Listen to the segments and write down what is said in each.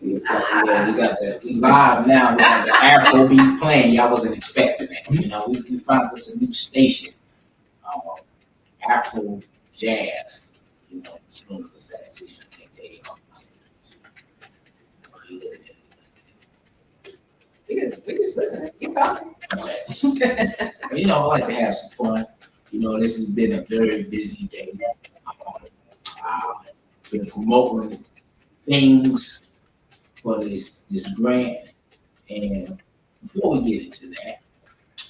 Yeah, we live now. We got the Afro beat playing. Y'all wasn't expecting that. We found this a new station, Afro Jazz. It's one of the sensation. I can't tell you all my We just listening. You talking. I like to have some fun. This has been a very busy day. Been promoting things for this grant. And before we get into that,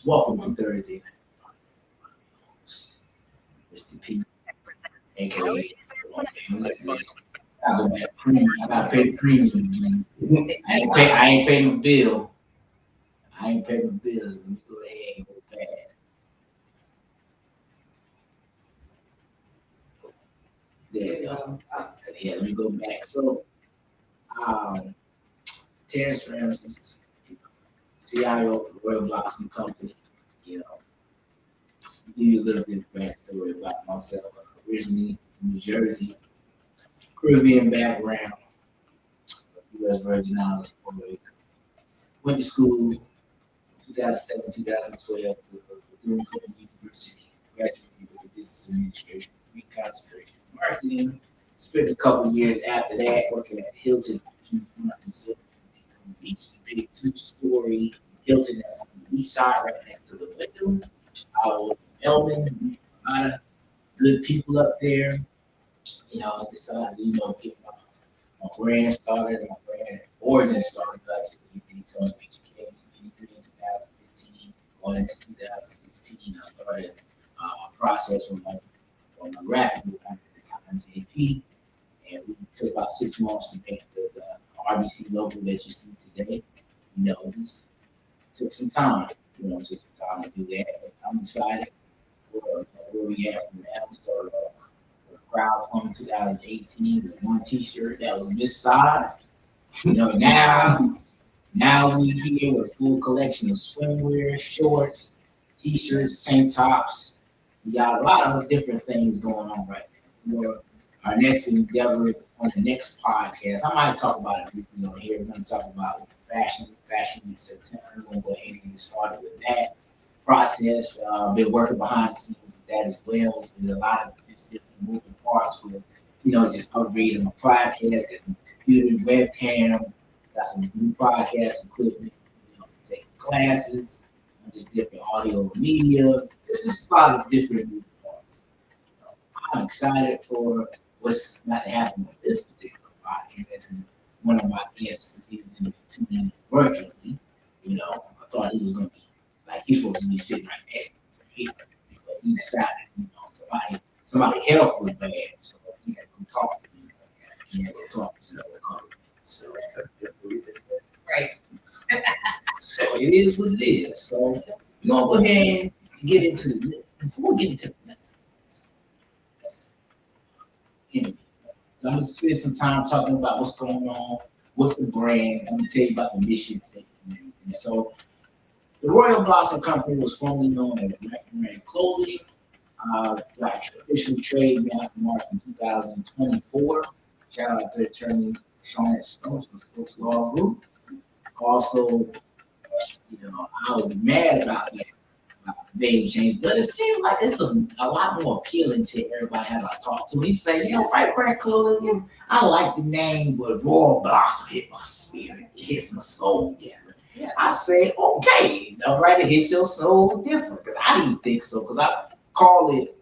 welcome to Thursday Night. Mr. P, aka I gotta pay the premium. I ain't paid my bill. I ain't paid my bills. Let me go ahead and go back. There you go. Yeah, let me go back. So, Terrence Ramsey, CIO of the Royalblossomcompany. Give you a little bit of backstory about myself. Originally from New Jersey, Caribbean background, U.S. Virgin Islands, Puerto Rico. Went to school 2007, 2012 through University. Graduated with a business administration, concentration in marketing. Spent a couple of years after that working at Hilton Beach, big 2-story Hilton that's on the east side, right next to the window. I was filming, a lot of good people up there. I decided to, get my brand started. My brand origin started actually in 2015, going into 2016. I started a process from my graphic designer at the time, JP, and we took about 6 months to make the RBC logo that you see today. Just took some time, to do that. I'm excited for where we at from now. We started off with a crowdfunding 2018 with one T-shirt that was missized. Now we here with a full collection of swimwear, shorts, T-shirts, tank tops. We got a lot of different things going on right now. For our next endeavor on the next podcast, I might talk about it briefly on here. We're going to talk about fashion in September. We're going to go ahead and get started with that process. Been working behind the scenes with that as well. So there's a lot of just different moving parts with, just upgrading my podcast, getting computer, webcam, got some new podcast equipment, taking classes, just different audio media. Just a lot of different moving parts. I'm excited for what's about to happen with this particular podcast. And one of my guests is going to be tuning in virtually. I thought he was going to be he's supposed to be sitting right next to me, but he decided, somebody help was bad, so he had to talk to me. He had to talk to me. So, right. So it is what it is. So we're gonna go ahead and get into the before we get into the next interview. So I'm gonna spend some time talking about what's going on with the brand. I'm gonna tell you about the mission statement and everything. So the Royal Blossom Company was formerly known as Brand Clothing. Got official trademark in 2024. Shout out to attorney Sean Stokes of Stokes Law Group. Also, I was mad about that name change, but it seems like it's a lot more appealing to everybody as I talk to. He say, right, Brand Clothing is, I like the name, but Royal Blossom hit my spirit. It hits my soul. Yeah. I say, okay, all right, it hits your soul different, because I didn't think so, because I call it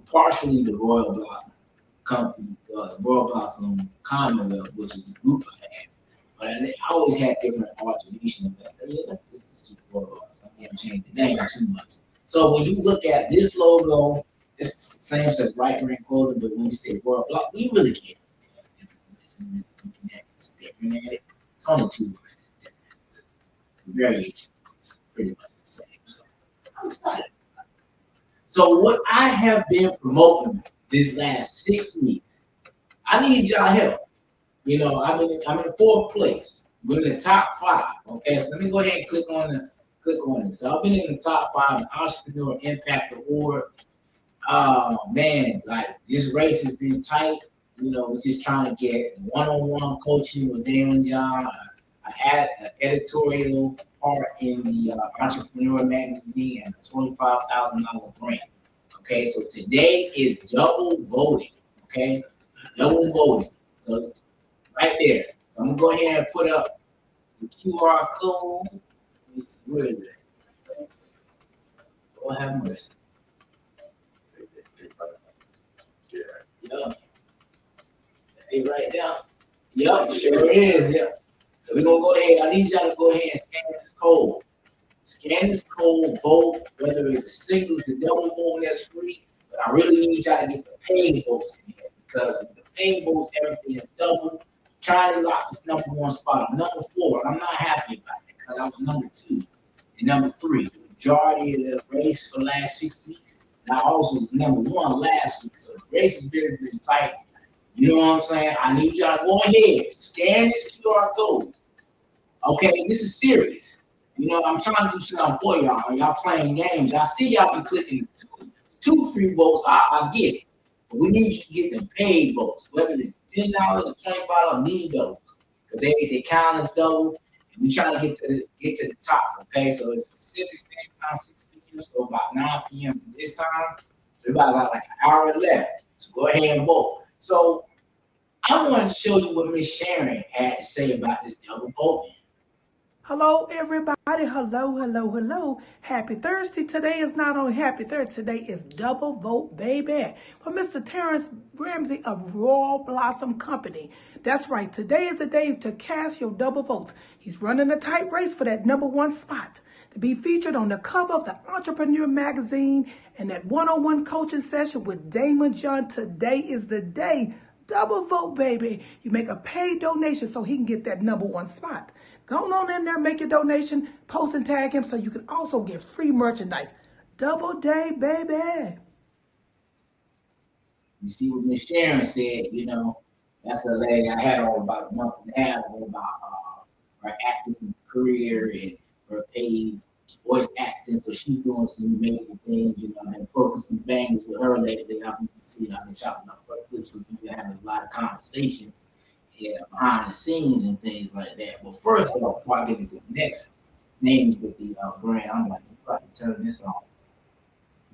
partially the Royal Blossom Company, Royal Blossom Commonwealth, which is the group I have. But I always had different alterations. I said, let's just do Royal Blossom. I haven't changed the name too much. So when you look at this logo, it's the same as Right Brand Clothing, but when you say Royal Blossom, we really can't tell the difference. Looking at it, staring at it, it's only 2 words. The variation is pretty much the same. So I'm excited. So what I have been promoting this last 6 weeks, I need y'all help. I'm in 4th place. We're in the top 5. Okay, so let me go ahead and click on it. So I've been in the top 5 in Entrepreneur Impact Award. Man, this race has been tight. we're just trying to get one-on-one coaching with Damon John, an editorial part in the Entrepreneur magazine, and a $25,000 grant. Okay, so today is double voting. Okay, double voting. So right there. So I'm gonna go ahead and put up the QR code. Where is it? Go have mercy. Yep. Hey, right there. Yep, sure is. Yep. So we're gonna go ahead. I need y'all to go ahead and scan this code. Scan this code, vote, whether it's a single, the double vote, that's free. But I really need y'all to get the paid votes in here because with the paid votes, everything is double. Trying to lock this number one spot. I'm number 4, and I'm not happy about it because I was number 2 and number 3. The majority of the race for the last 6 weeks. And I also was number 1 last week. So the race has been tight. You know what I'm saying? I need y'all to go ahead, scan this QR code. Okay, this is serious. I'm trying to do something for y'all. Y'all playing games. I see y'all be clicking two free votes. I get it. But we need you to get them paid votes. Whether it's $10 or $25, need those. Because they count as double. And we trying to get to the top. Okay, so it's Pacific Standard Time, 6 p.m. So about 9 p.m. this time. So we about like an hour left. So go ahead and vote. So I want to show you what Miss Sharon had to say about this double voting. Hello, everybody. Hello. Happy Thursday. Today is not only Happy Thursday, today is double vote, baby. For Mr. Terrence Ramsey of Royal Blossom Company. That's right. Today is the day to cast your double votes. He's running a tight race for that number 1 spot to be featured on the cover of the Entrepreneur magazine and that one-on-one coaching session with Damon John. Today is the day. Double vote, baby. You make a paid donation so he can get that number 1 spot. Go on in there, make your donation, post and tag him so you can also get free merchandise. Double day, baby. You see what Miss Sharon said, that's a lady I had on about a month and a half about her acting career and her paid voice acting. So she's doing some amazing things, and posting some bangers with her lately. I can see I've been chopping up her clips with you, having a lot of conversations. Yeah, behind the scenes and things like that. But first of all, before I get into the next names with the brand, I'm like, I'm about to turn this on.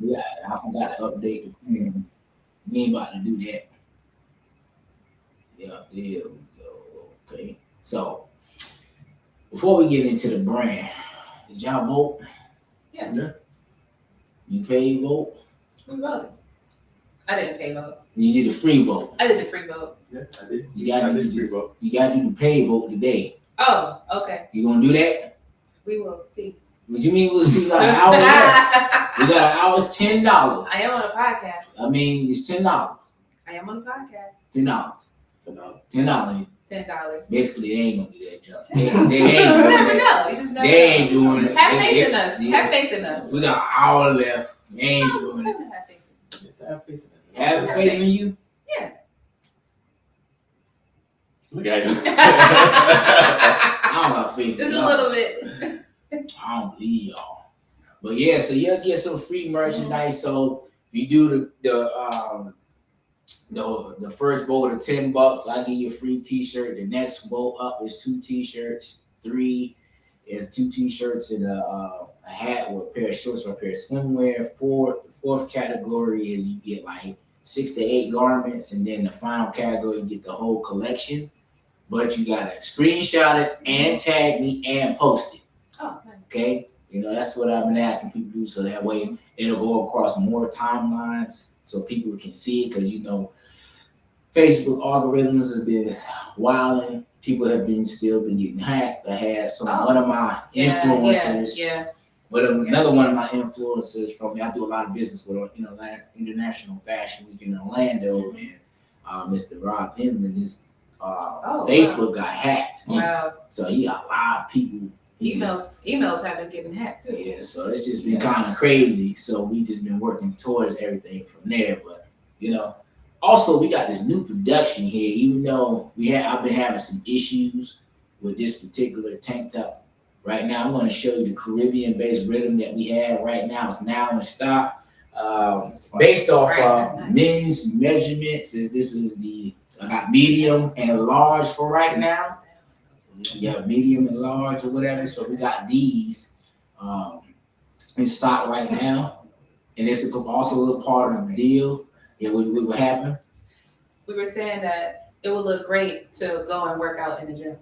Yeah, I forgot to update the brand. We ain't about to do that. Yeah, there we go. Okay. So before we get into the brand, did y'all vote? Yeah. You paid vote? We voted. I didn't pay vote. You did a free vote. I did the free vote. Yeah, I did. I did free vote. You got to do the paid vote today. Oh, okay. You gonna do that? We will see. What you mean we'll see like an hour left? We got an hour's $10. I am on a podcast. I mean, it's $10. I am on a podcast. $10. $10. $10. Basically, they ain't gonna do that job. They You ain't just never doing it. know. You just never They know. ain't doing it. Have faith in us. Have faith in us. We got an hour left. They ain't doing it. Have faith in us. Have faith in us. Have faith in you? Yeah. Look at you. I don't got faith in Just a y'all. little bit. I don't believe y'all. But yeah, so you'll get some free merchandise. So if you do the first vote of $10, I give you a free t-shirt. The next vote up is 2 t-shirts. 3 is 2 t-shirts and a hat or a pair of shorts or a pair of swimwear. The fourth category is you get like 6 to 8 garments, and then the final category you get the whole collection. But you gotta screenshot it and tag me and post it. Oh, nice. Okay, that's what I've been asking people to do, so that way it'll go across more timelines so people can see it. Because Facebook algorithms have been wilding. People have still been getting hacked. I had one of my influencers. Yeah. But another one of my influencers from I do a lot of business with International Fashion Week in Orlando, and Mr. Rob Hinman, his Facebook got hacked. Wow. So he got a lot of people. Emails have been getting hacked too. Yeah, so it's just been kind of crazy. So we just been working towards everything from there. But also we got this new production here. Even though I've been having some issues with this particular tank top. Right now, I'm going to show you the Caribbean-based rhythm that we have right now. It's now in stock, based off men's measurements. This is the I got medium and large for right now. Yeah, medium and large or whatever. So we got these in stock right now, and it's also a little part of the deal. Yeah, what happened? We were saying that it would look great to go and work out in the gym.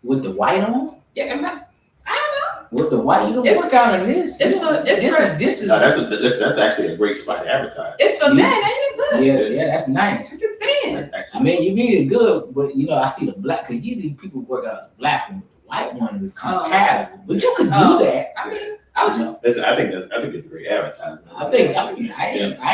With the white on? Yeah, I With the white, you don't It's- work out in this. it's for- it's this for- is this is No, that's actually a great spot to advertise. it's for Yeah. men, ain't it? Good. yeah, that's nice. I'm just saying. That's I actually, mean, you mean it good, but you know, I see the black because usually people work out the black one. The white one is kind of Oh. casual, but you could do Oh. that. I mean, I was just, I think it's a great advertisement. I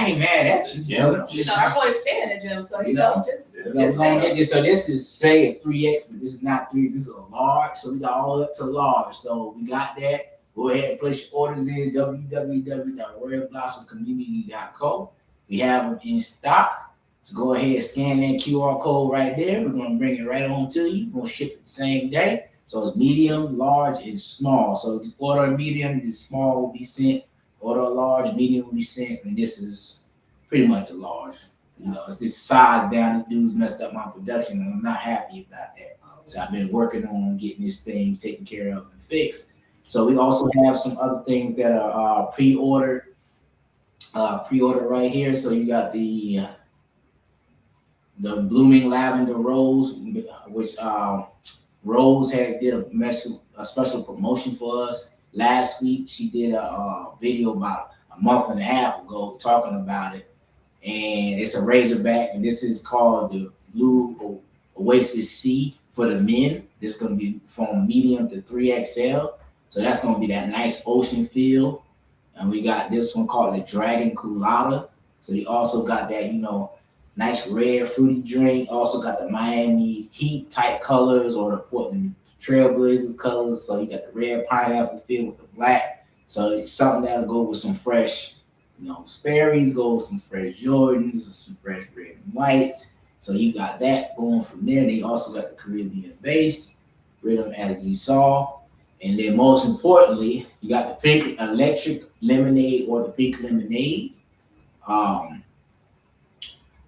ain't mad at you. Yeah. our boys stay in the gym, so You know. just We're gonna saying. get this. So this is say a 3X, but this is not 3. This is a large. So we got all up to large. So we got that. Go ahead and place your orders in www.RoyalBlossomCommunity.co. We have them in stock. So go ahead and scan that QR code right there. We're gonna bring it right on to you. We're gonna ship it the same day. So it's medium, large, and small. So just order a medium, the small will be sent. Order a large, medium will be sent, and this is pretty much a large. You know, it's this size down. This dude's messed up my production, and I'm not happy about that. So I've been working on getting this thing taken care of and fixed. So we also have some other things that are pre-ordered right here. So you got the blooming lavender rose, which Rose did a special promotion for us last week. She did a video about a month and a half ago talking about it, and it's a razorback, and this is called the Blue Oasis C for the men. This is gonna be from medium to 3XL. So that's gonna be that nice ocean feel. And we got this one called the Dragon Colada. So you also got that, you know, nice red fruity drink. Also got the Miami Heat type colors or the Portland Trailblazers colors. So you got the red pineapple feel with the black. So it's something that'll go with some fresh, you know, Sperry's, go with some fresh Jordans, with some fresh red and whites. So you got that going from there. They also got the Caribbean bass rhythm as you saw. And then most importantly, you got the pink electric lemonade or the pink lemonade.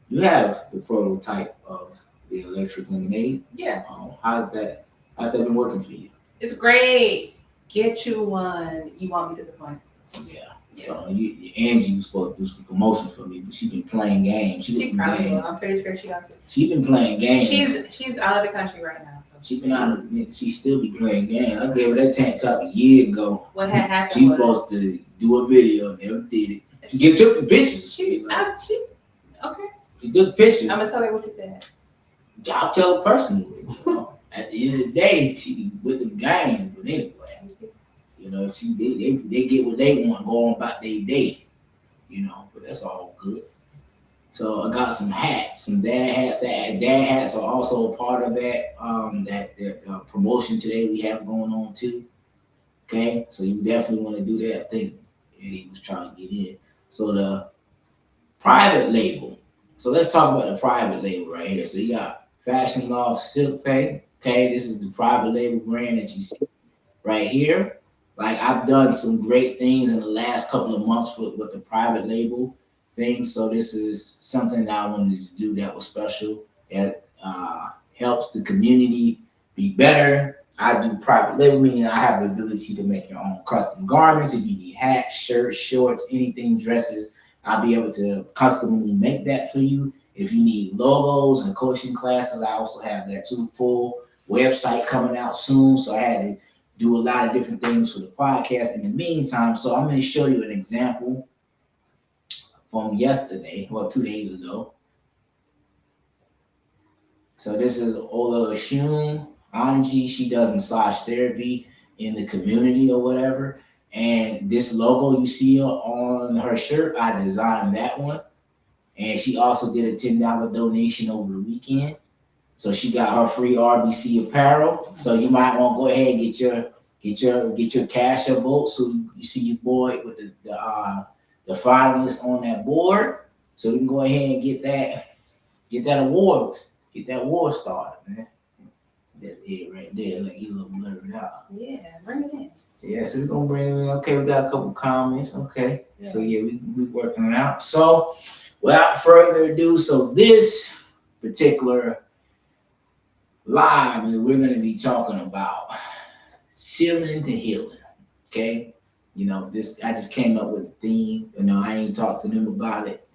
You have the prototype of the electric lemonade. Yeah, How's that been working for you? it's great. Get you one. You won't be disappointed. Yeah. So Angie was supposed to do some promotion for me, but she's been playing games. She probably will. I'm pretty sure she got it. She's been playing games. She's out of the country right now. So. She been out of it. She still be playing games. I gave her that tank top a year ago. What had happened? She's was supposed to do a video, never did it. She took the pictures. okay. She took pictures. I'm gonna tell her what you said. I'll tell her personally. You know? At the end of the day, she with them games. But anyway, you know, they get what they want, go on about their day. You know, but that's all good. So I got some hats, some dad hats. Dad hats are also a part of that promotion today we have going on too. Okay, so you definitely want to do that. I think Eddie was trying to get in. So the private label. So let's talk about the private label right here. So you got Fashion Loft Silk Pay. Okay, this is the private label brand that you see right here. Like I've done some great things in the last couple of months with the private label thing. So this is something that I wanted to do that was special. That helps the community be better. I do private label, meaning I have the ability to make your own custom garments. If you need hats, shirts, shorts, anything, dresses, I'll be able to customly make that for you. If you need logos and coaching classes, I also have that too. Full website coming out soon. So I had to do a lot of different things for the podcast in the meantime. So I'm going to show you an example from yesterday, 2 days ago. So this is Ola Shun Anji. She does massage therapy in the community or whatever. And this logo you see on her shirt, I designed that one. And she also did a $10 donation over the weekend. So she got her free RBC apparel. So you might want to go ahead and get your cash up vote. So you see your boy with the finalists on that board. So you can go ahead and get that award started, man. That's it right there. Like you look blurred out. Yeah, bring it in. Yeah, so we're gonna bring it in. Okay, we got a couple comments. Okay. So yeah, we working it out. So without further ado, so this particular live, we're going to be talking about sealing to healing. Okay, this I just came up with a theme. I ain't talked to them about it.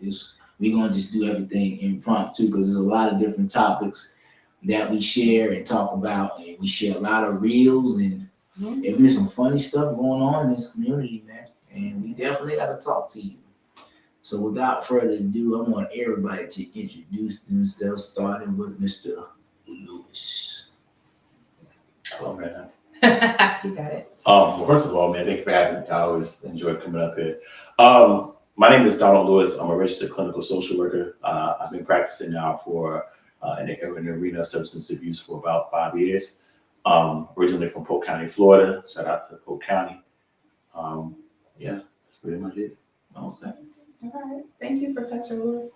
We're gonna just do everything impromptu because there's a lot of different topics that we share and talk about, and we share a lot of reels and there's some funny stuff going on in this community, man. And we definitely got to talk to you. So without further ado, I want everybody to introduce themselves, starting with Mr. Lewis. Oh man. You got it. Well, first of all, man, thank you for having me. I always enjoy coming up here. My name is Donald Lewis. I'm a registered clinical social worker. I've been practicing now for in the arena of substance abuse for about 5 years. Originally from Polk County, Florida. Shout out to Polk County. Yeah, that's pretty much it. Okay. All right. Thank you, Professor Lewis.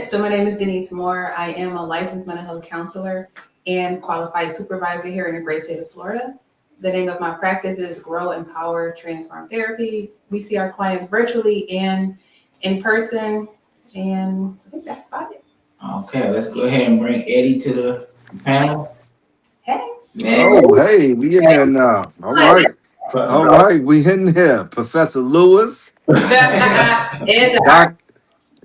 So my name is Denise Moore. I am a licensed mental health counselor and qualified supervisor here in the great state of Florida. The name of my practice is Grow, Empower, Transform Therapy. We see our clients virtually and in person, and I think that's about it. Okay, let's go ahead and bring Eddie to the panel. Hey. Oh, hey, we in there now. All right. All right, we in here. Professor Lewis. And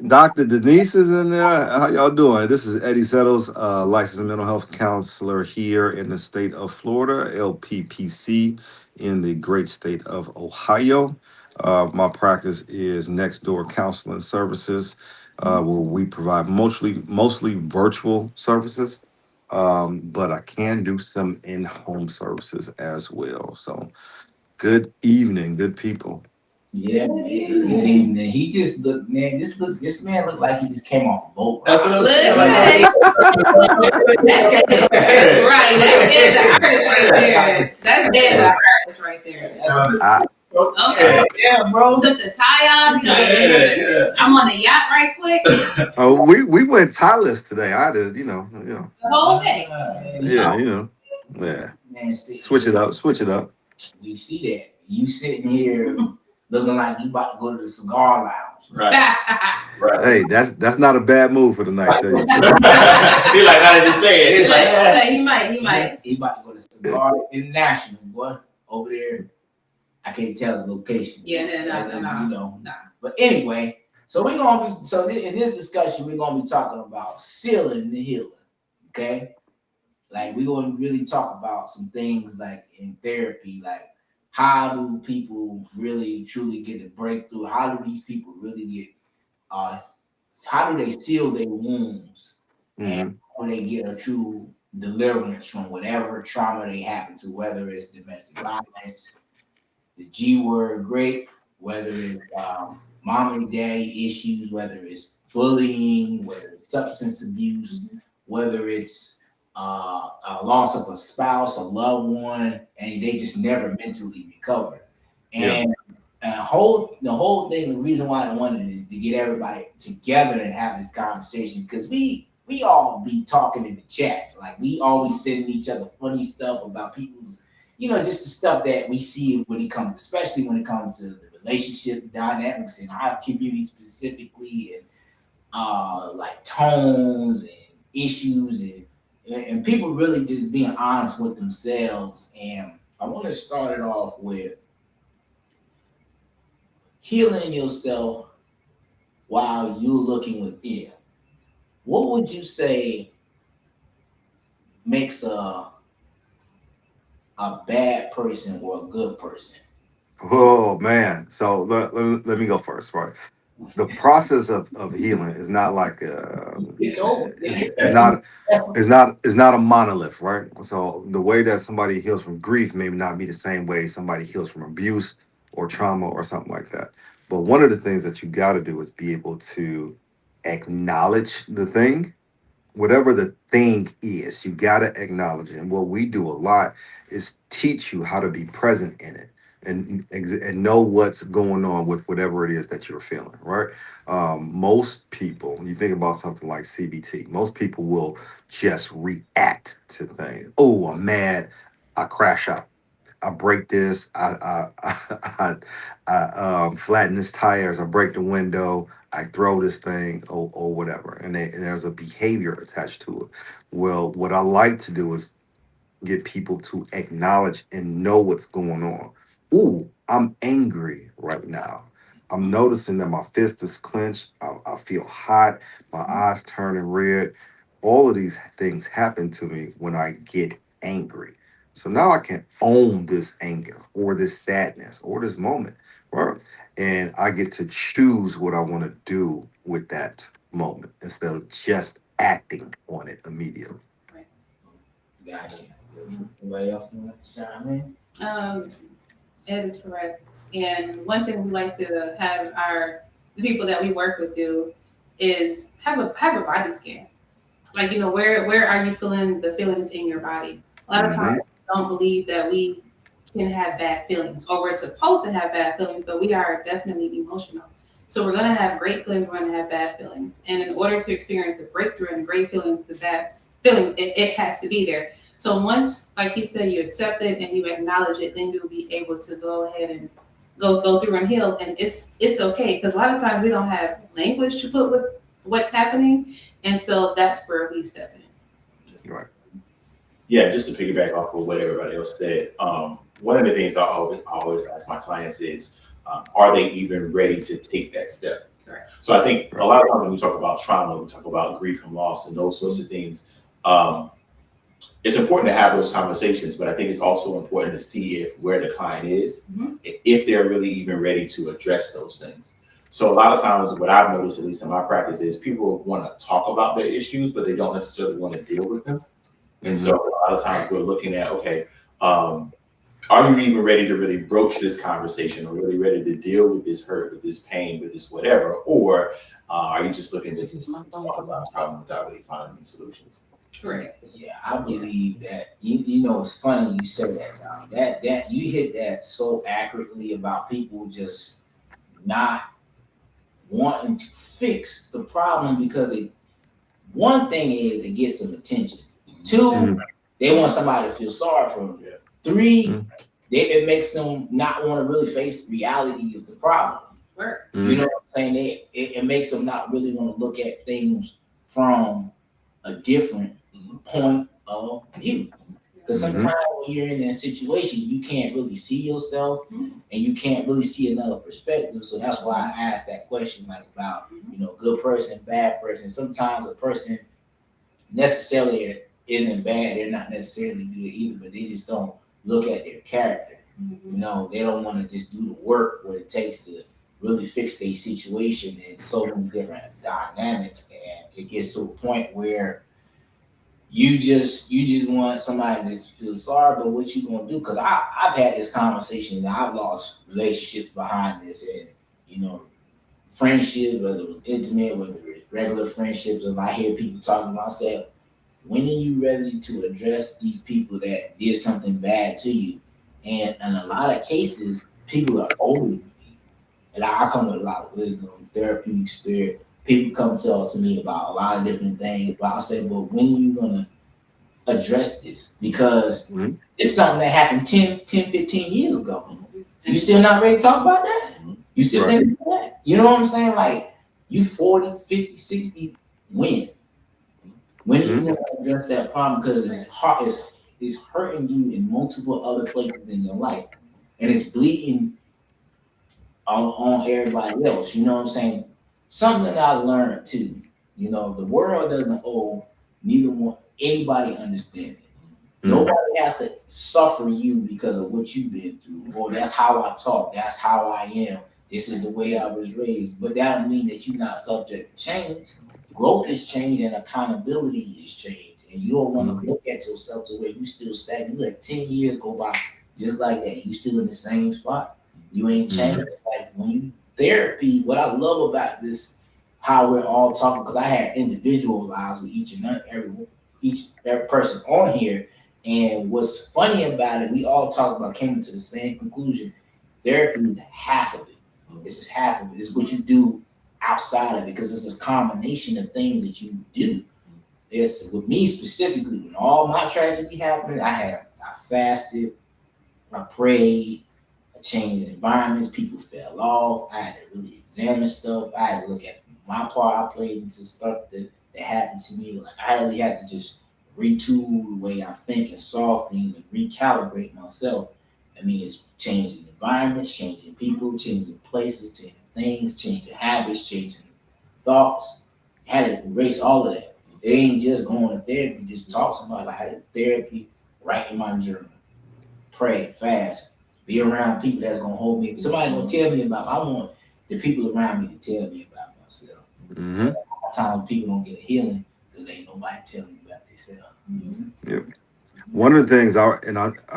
Dr. Denise is in there. How y'all doing? This is Eddie Settles, licensed mental health counselor here in the state of Florida, LPPC, in the great state of Ohio. My practice is Next Door Counseling Services, where we provide mostly virtual services, but I can do some in-home services as well. So, good evening, good people. Yeah, man. Good evening. He just looked, man. This man looked like he just came off a boat. That's what I'm Listen. saying. right, that is the artist right there. That's the artist right there. Okay. Yeah, bro. Took the tie off. Yeah. I'm on the yacht right quick. Oh, we went tireless today. I did, The whole day. yeah, Man, see, switch it up. we see that you sitting here looking like you about to go to the cigar lounge. Right. Right. Hey, that's not a bad move for the night. Tell you. He like, how did you say it? It's like, He might. He about to go to Cigar International, boy. Over there, I can't tell the location. Yeah, no. But anyway, so we're gonna be in this discussion, we're gonna be talking about sealing the healing. Okay, like we're gonna really talk about some things like in therapy, like how do people really truly get a breakthrough? How do these people really get how do they seal their wounds? And how do they get a true deliverance from whatever trauma they happen to, whether it's domestic violence, the G word grape, whether it's mom and daddy issues, whether it's bullying, whether it's substance abuse, whether it's a loss of a spouse, a loved one, and they just never mentally recovered. And the whole thing, the reason why I wanted to get everybody together and have this conversation, because we all be talking in the chats. Like we always sending each other funny stuff about people's, just the stuff that we see when it comes, especially when it comes to the relationship dynamics in our community specifically, and like tones and issues and people really just being honest with themselves. And I want to start it off with healing yourself while you're looking within. What would you say makes a bad person or a good person? Oh man! So let me go first. Right, the process of healing is not like it's not a monolith, right? So the way that somebody heals from grief may not be the same way somebody heals from abuse or trauma or something like that. But one of the things that you got to do is be able to acknowledge the thing, whatever the thing is. You got to acknowledge it. And what we do a lot is teach you how to be present in it and know what's going on with whatever it is that you're feeling, right? Most people, when you think about something like CBT, most people will just react to things. Oh, I'm mad. I crash out. I break this. I flatten this tires. I break the window. I throw this thing or whatever, and there's a behavior attached to it. Well, what I like to do is get people to acknowledge and know what's going on. Ooh, I'm angry right now. I'm noticing that my fist is clenched. I feel hot. My eyes turning red. All of these things happen to me when I get angry. So now I can own this anger or this sadness or this moment, right? And I get to choose what I want to do with that moment instead of just acting on it immediately. Gotcha. Anybody else want to chime in? That is correct. And one thing we like to have the people that we work with do is have a body scan. Like, where are you feeling the feelings in your body? A lot of times we don't believe that we can have bad feelings, or we're supposed to have bad feelings, but we are definitely emotional. So we're gonna have great feelings, we're gonna have bad feelings. And in order to experience the breakthrough and the great feelings, the bad feelings, it has to be there. So once, like he said, you accept it and you acknowledge it, then you'll be able to go ahead and go through and heal. And it's okay, because a lot of times we don't have language to put with what's happening, and so that's where we step in. Right. Yeah, just to piggyback off of what everybody else said, one of the things I always ask my clients is, are they even ready to take that step? Correct. So I think a lot of times when we talk about trauma, we talk about grief and loss and those sorts of things. It's important to have those conversations, but I think it's also important to see if where the client is, if they're really even ready to address those things. So a lot of times what I've noticed, at least in my practice, is people want to talk about their issues, but they don't necessarily want to deal with them. And so a lot of times we're looking at, okay, are you even ready to really broach this conversation, or really ready to deal with this hurt, with this pain, with this whatever? Or are you just looking to just talk about the problem without really finding any solutions? Correct. Yeah, I believe that it's funny you say that, Dom. That you hit that so accurately about people just not wanting to fix the problem, because one thing is it gets some attention. Two, they want somebody to feel sorry for them. Yeah. Three, it makes them not want to really face the reality of the problem. Work. You know what I'm saying? It makes them not really want to look at things from a different point of view. Because sometimes when you're in that situation, you can't really see yourself, and you can't really see another perspective. So that's why I asked that question, like about, good person, bad person. Sometimes a person necessarily isn't bad. They're not necessarily good either, but they just don't look at their character. They don't want to just do the work what it takes to really fix their situation in so many different dynamics. And it gets to a point where you just want somebody to feel sorry, but what you gonna do? Because I've had this conversation and I've lost relationships behind this, and friendships, whether it was intimate, whether it was regular friendships. If I hear people talking about, I say, when are you ready to address these people that did something bad to you? And in a lot of cases, people are older than me, and I come with a lot of wisdom, therapeutic spirit. People come talk to me about a lot of different things, but I'll say, but when are you gonna address this? Because it's something that happened 10, 15 years ago. You still not ready to talk about that? You still think about that? You know what I'm saying? Like, you 40, 50, 60, when? When are you gonna address that problem? Because it's hurting you in multiple other places in your life, and it's bleeding on everybody else. You know what I'm saying? Something that I learned too, the world doesn't owe anybody understanding. Nobody has to suffer you because of what you've been through. Or that's how I talk, that's how I am, this is the way I was raised. But that don't mean that you're not subject to change. Growth is change and accountability is change. And you don't want to look at yourself to where you still stagnant. You let 10 years go by just like that. You still in the same spot. You ain't changed. Like when you therapy, what I love about this, how we're all talking, because I had individual lives with each and every person on here. And what's funny about it, we all came to the same conclusion. Therapy is half of it. This is half of it. This is what you do outside of it, because it's a combination of things that you do. It's with me specifically, when all my tragedy happened, I fasted, I prayed, I changed environments, people fell off, I had to really examine stuff, I had to look at my part I played into stuff that happened to me. Like I really had to just retool the way I think and solve things and recalibrate myself. I mean, it's changing environments, changing people, changing places, changing things, changing habits, changing thoughts. I had to erase all of that. It ain't just going to therapy, just talk to somebody. I had therapy, write in my journal, pray, fast, be around people that's gonna hold me. Somebody gonna tell me about. I want the people around me to tell me about myself. Mm-hmm. Sometimes people don't get a healing because ain't nobody telling you about themselves. Yep. One of the things I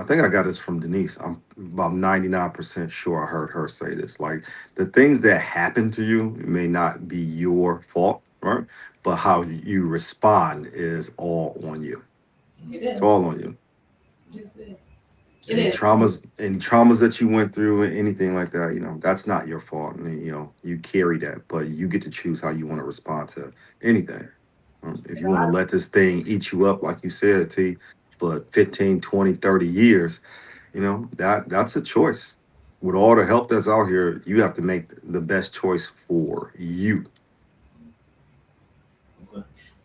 think I got this from Denise. I'm about 99% sure I heard her say this. Like the things that happen to you may not be your fault, right? But how you respond is all on you. It It's is. all on you. Yes, it is. Any It is. traumas that you went through and anything like that, that's not your fault. I mean, you carry that, but you get to choose how you want to respond to anything. If you want to let this thing eat you up, like you said, T, but 15, 20, 30 years, that's a choice. With all the help that's out here, you have to make the best choice for you.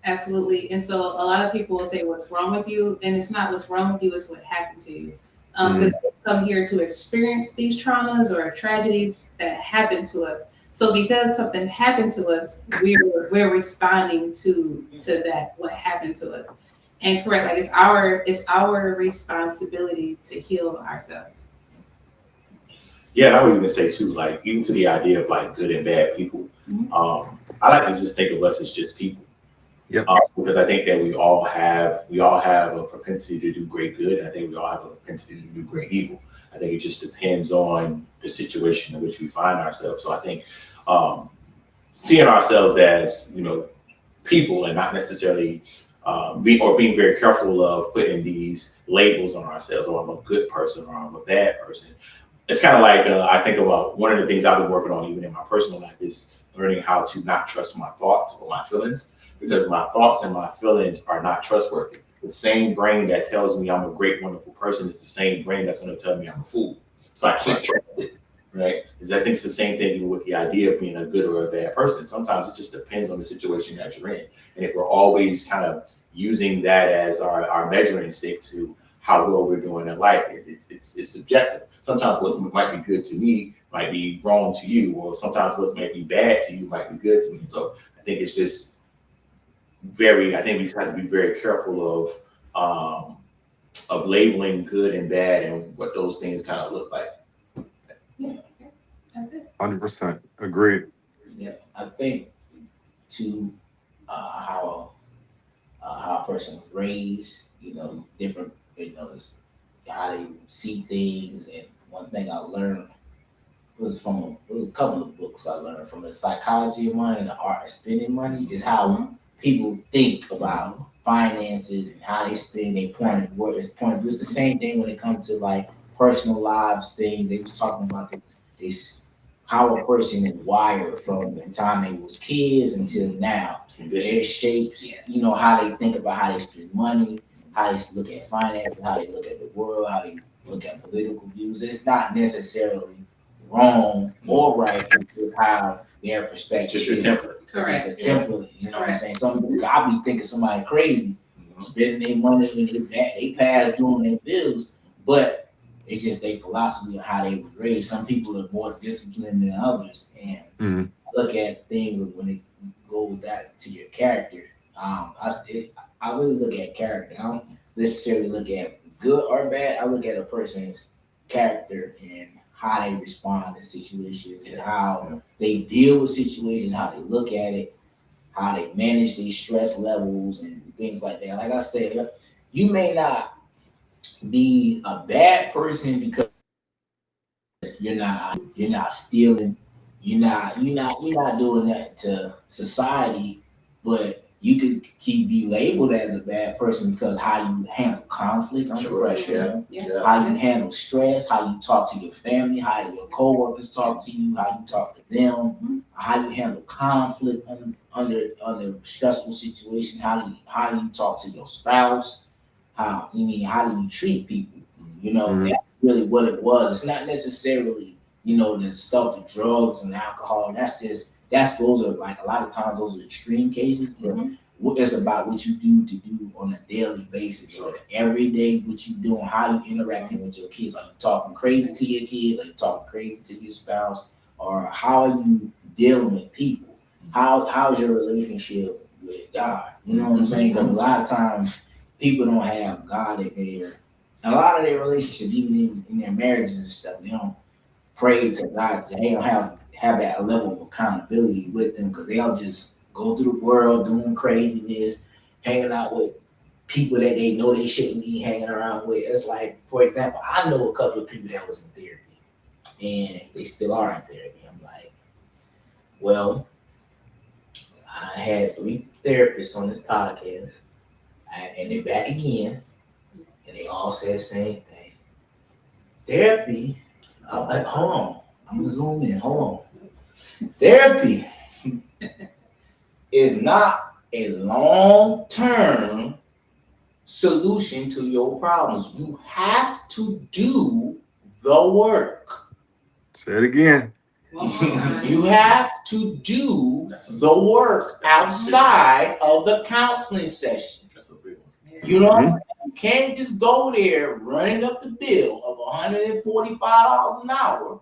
Absolutely. And so a lot of people will say, what's wrong with you? And it's not what's wrong with you, it's what happened to you. Because we come here to experience these traumas or tragedies that happen to us. So because something happened to us, we're responding to that, what happened to us. And correct, like it's our responsibility to heal ourselves. Yeah, and I would even say too, like even to the idea of like good and bad people. I like to just think of us as just people. Yep. Because I think that we all have a propensity to do great good. And I think we all have a propensity to do great evil. I think it just depends on the situation in which we find ourselves. So I think seeing ourselves as people and not necessarily being very careful of putting these labels on ourselves. Oh, I'm a good person or I'm a bad person. It's kind of like I think about one of the things I've been working on even in my personal life is learning how to not trust my thoughts or my feelings. Because my thoughts and my feelings are not trustworthy. The same brain that tells me I'm a great, wonderful person is the same brain that's going to tell me I'm a fool. So I can't trust it, right? Because I think it's the same thing even with the idea of being a good or a bad person. Sometimes it just depends on the situation that you're in. And if we're always kind of using that as our measuring stick to how well we're doing in life, it's subjective. Sometimes what might be good to me might be wrong to you, or sometimes what might be bad to you might be good to me. So I think it's just I think we just have to be very careful of labeling good and bad and what those things kind of look like. Yeah, that's it. 100% agreed. Yeah, I think too how a person was raised, different, it's how they see things. And one thing I learned was a couple of books I learned from the psychology of money and the art of spending money, just how people think about finances and how they spend their point of view. It's the same thing when it comes to like personal lives things. They was talking about this how a person is wired from the time they was kids until now. It shapes, how they think about how they spend money, how they look at finances, how they look at the world, how they look at political views. It's not necessarily wrong or right. It's how their perspective. It's just your template. Correct. It's a template. You know what I'm saying? I'll be thinking somebody crazy, spending their money and they pass doing their bills, but it's just their philosophy of how they were raised. Some people are more disciplined than others, and I look at things when it goes back to your character. I really look at character. I don't necessarily look at good or bad. I look at a person's character and how they respond to situations and how they deal with situations, how they look at it, how they manage their stress levels and things like that. Like I said, you may not be a bad person because you're not stealing, you're not doing that to society, but you could be labeled as a bad person because how you handle conflict under pressure, how you handle stress, how you talk to your family, how your coworkers talk to you, how you talk to them, how you handle conflict under stressful situation, how you talk to your spouse, how do you treat people? That's really what it was. It's not necessarily the stuff, the drugs and alcohol. That's just those are like a lot of times those are extreme cases, but Mhm. it's about what you do on a daily basis. So every day, what you doing, how you interacting with your kids. Are you talking crazy to your kids? Are you talking crazy to your spouse? Or how are you dealing with people? How's your relationship with God? You know what I'm saying? Because a lot of times people don't have God in there. A lot of their relationships, even in their marriages and stuff, they don't pray to God. So they don't have that level of accountability with them because they'll just go through the world doing craziness, hanging out with people that they know they shouldn't be hanging around with. It's like, for example, I know a couple of people that was in therapy and they still are in therapy. I'm like, well, I had 3 therapists on this podcast, and they're back again, and they all said the same thing. Therapy, I'm like, hold on, I'm gonna zoom in, hold on. Therapy is not a long-term solution to your problems. You have to do the work. Say it again. One more time. You have to do the work outside of the counseling session. That's a big one. You know what I'm saying? You can't just go there running up the bill of $145 an hour.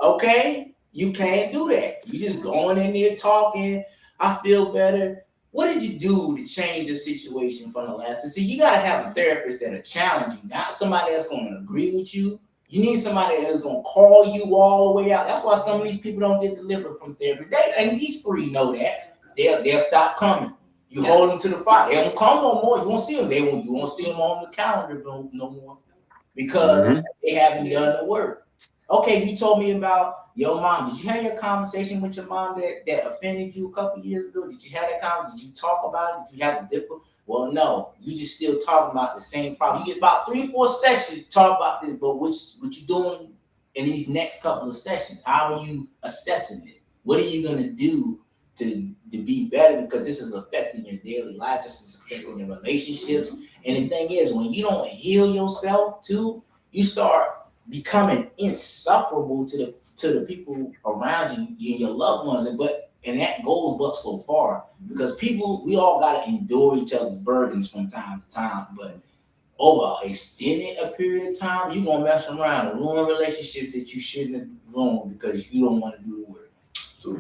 Okay? You can't do that. You just going in there talking, I feel better. What did you do to change the situation from the last? See, you gotta have a therapist that'll challenge you, not somebody that's gonna agree with you. You need somebody that's gonna call you all the way out. That's why some of these people don't get delivered from therapy. And these 3 know that. They'll stop coming. You hold them to the fire. They don't come no more. You won't see them. You won't see them on the calendar no more because they haven't done the work. Okay, you told me about your mom. Did you have your conversation with your mom that offended you a couple years ago? Did you have that conversation? Did you talk about it? Did you have the difficult? Well, no. You just still talking about the same problem. You get about 3-4 sessions to talk about this, but what you doing in these next couple of sessions? How are you assessing this? What are you gonna do to be better? Because this is affecting your daily life. This is affecting your relationships. And the thing is, when you don't heal yourself too, you start becoming insufferable to the people around you and your loved ones. And that goes but so far because we all gotta endure each other's burdens from time to time. But over an extended a period of time, you're gonna mess around and ruin relationships that you shouldn't have ruined because you don't want to do the work. So,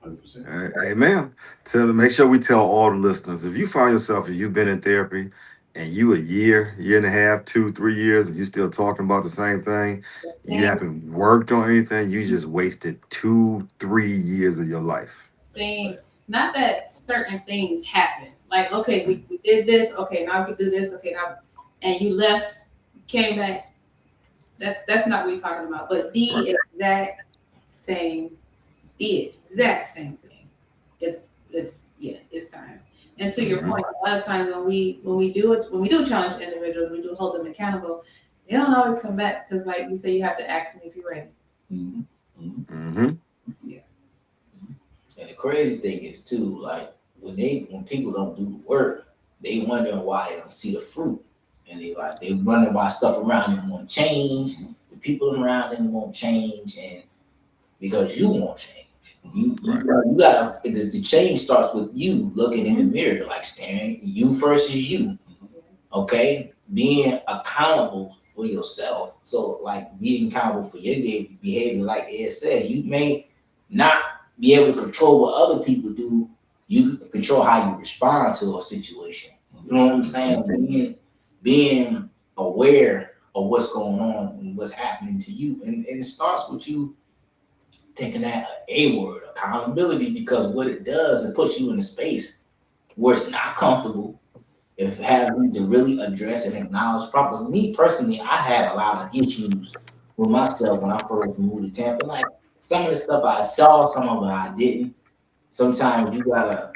100%. Amen. Make sure we tell all the listeners, if you find yourself and you've been in therapy and you a year and a half, 2-3 years, and you still talking about the same thing, you haven't worked on anything, you just wasted 2-3 years of your life. Saying not that certain things happen. Like, okay, we did this, okay, now we can do this, okay, now, and you left, came back. That's not what we're talking about. But the exact same thing. It's time. And to your point, a lot of times when we do challenge individuals, we do hold them accountable. They don't always come back because, like you say, you have to ask them if you're ready. Yeah. And the crazy thing is too, like when people don't do the work, they wonder why they don't see the fruit, and they wonder why stuff around them won't change. The people around them won't change, and because you won't change. You gotta. The change starts with you looking in the mirror, like staring you versus you. Okay, being accountable for yourself. So, like being accountable for your daily behavior, like Ed said, you may not be able to control what other people do. You can control how you respond to a situation. You know what I'm saying? Being aware of what's going on and what's happening to you, and it starts with you taking that A word, accountability, because what it does, it puts you in a space where it's not comfortable. If having to really address and acknowledge problems. Me personally, I had a lot of issues with myself when I first moved to Tampa. Like some of the stuff I saw, some of it I didn't. Sometimes you gotta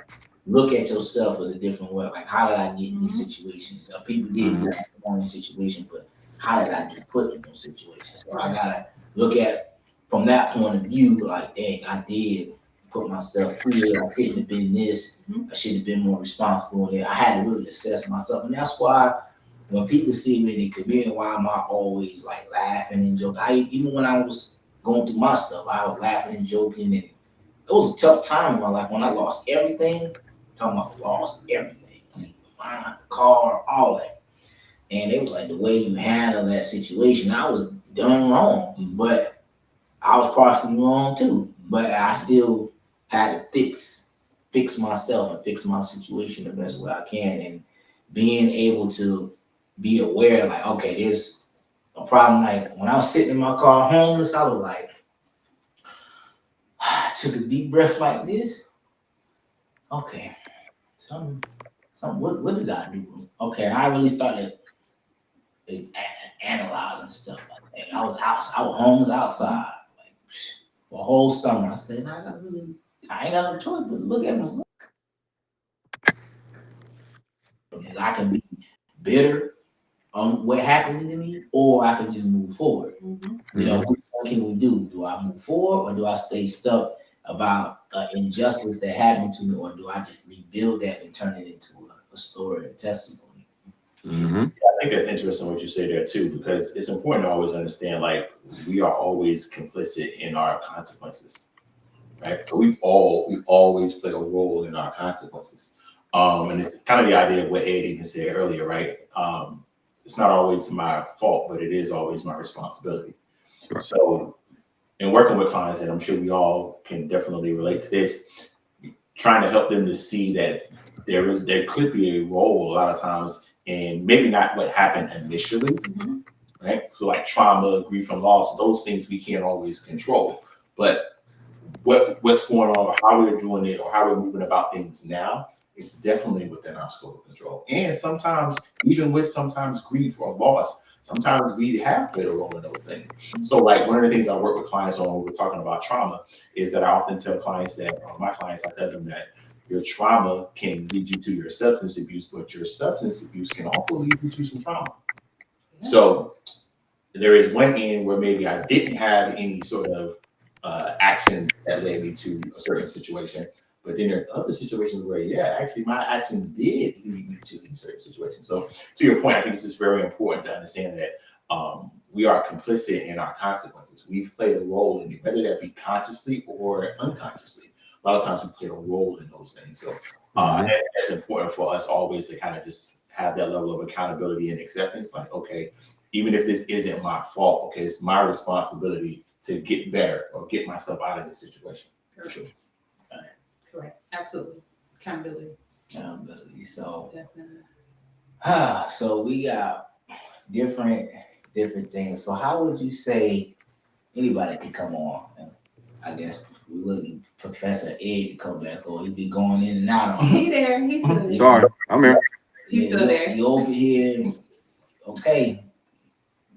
look at yourself in a different way. Like, how did I get in these situations? People did get in situations, but how did I get put in those situations? So I gotta look at it from that point of view, like, dang, I did put myself here. I shouldn't have been this. I should have been more responsible in it. I had to really assess myself. And that's why when people see me in the community, why am I always like laughing and joking? Even when I was going through my stuff. I was laughing and joking, and it was a tough time in my life when I lost everything. Talking about lost everything, my car, all that. And it was like the way you handle that situation. I was done wrong, but I was partially wrong too. But I still had to fix myself and fix my situation the best way I can. And being able to be aware, like, okay, there's a problem. Like when I was sitting in my car homeless, I was like, I took a deep breath like this. Okay, what did I do? Okay, and I really started analyzing stuff like that. I was homeless outside like for a whole summer. I said, I ain't got no choice but to look at myself. I can be bitter on what happened to me, or I can just move forward. You know, what can we do? Do I move forward, or do I stay stuck about injustice that happened to me, or do I just rebuild that and turn it into a story, a testimony? I think that's interesting what you say there too, because it's important to always understand, like, we are always complicit in our consequences, right? So we always play a role in our consequences. And it's kind of the idea of what Ed even said earlier, right? It's not always my fault, but it is always my responsibility. Sure. So in working with clients, and I'm sure we all can definitely relate to this, trying to help them to see that there could be a role a lot of times, and maybe not what happened initially, right? So like trauma, grief, and loss, those things we can't always control. But what's going on, or how we're doing it, or how we're moving about things now, it's definitely within our scope of control. And sometimes, even with sometimes grief or loss, sometimes we have played a role in those things. So like one of the things I work with clients on when we're talking about trauma is that I often tell clients that, or my clients, I tell them that your trauma can lead you to your substance abuse, but your substance abuse can also lead you to some trauma. Yeah. So there is one end where maybe I didn't have any sort of actions that led me to a certain situation, but then there's other situations where, yeah, actually my actions did lead me to these certain situations. So to your point, I think it's just very important to understand that we are complicit in our consequences. We've played a role in it, whether that be consciously or unconsciously. A lot of times we play a role in those things. So that's important for us always to kind of just have that level of accountability and acceptance. Like, okay, even if this isn't my fault, okay, it's my responsibility to get better or get myself out of this situation. For sure. Correct. Absolutely. Accountability. So definitely. So we got different things. So how would you say anybody could come on? I guess we wouldn't Professor Ed to come back, or he'd be going in and out on. He's there. He's still there. Sorry, I'm here. He's still there. You over here. Okay.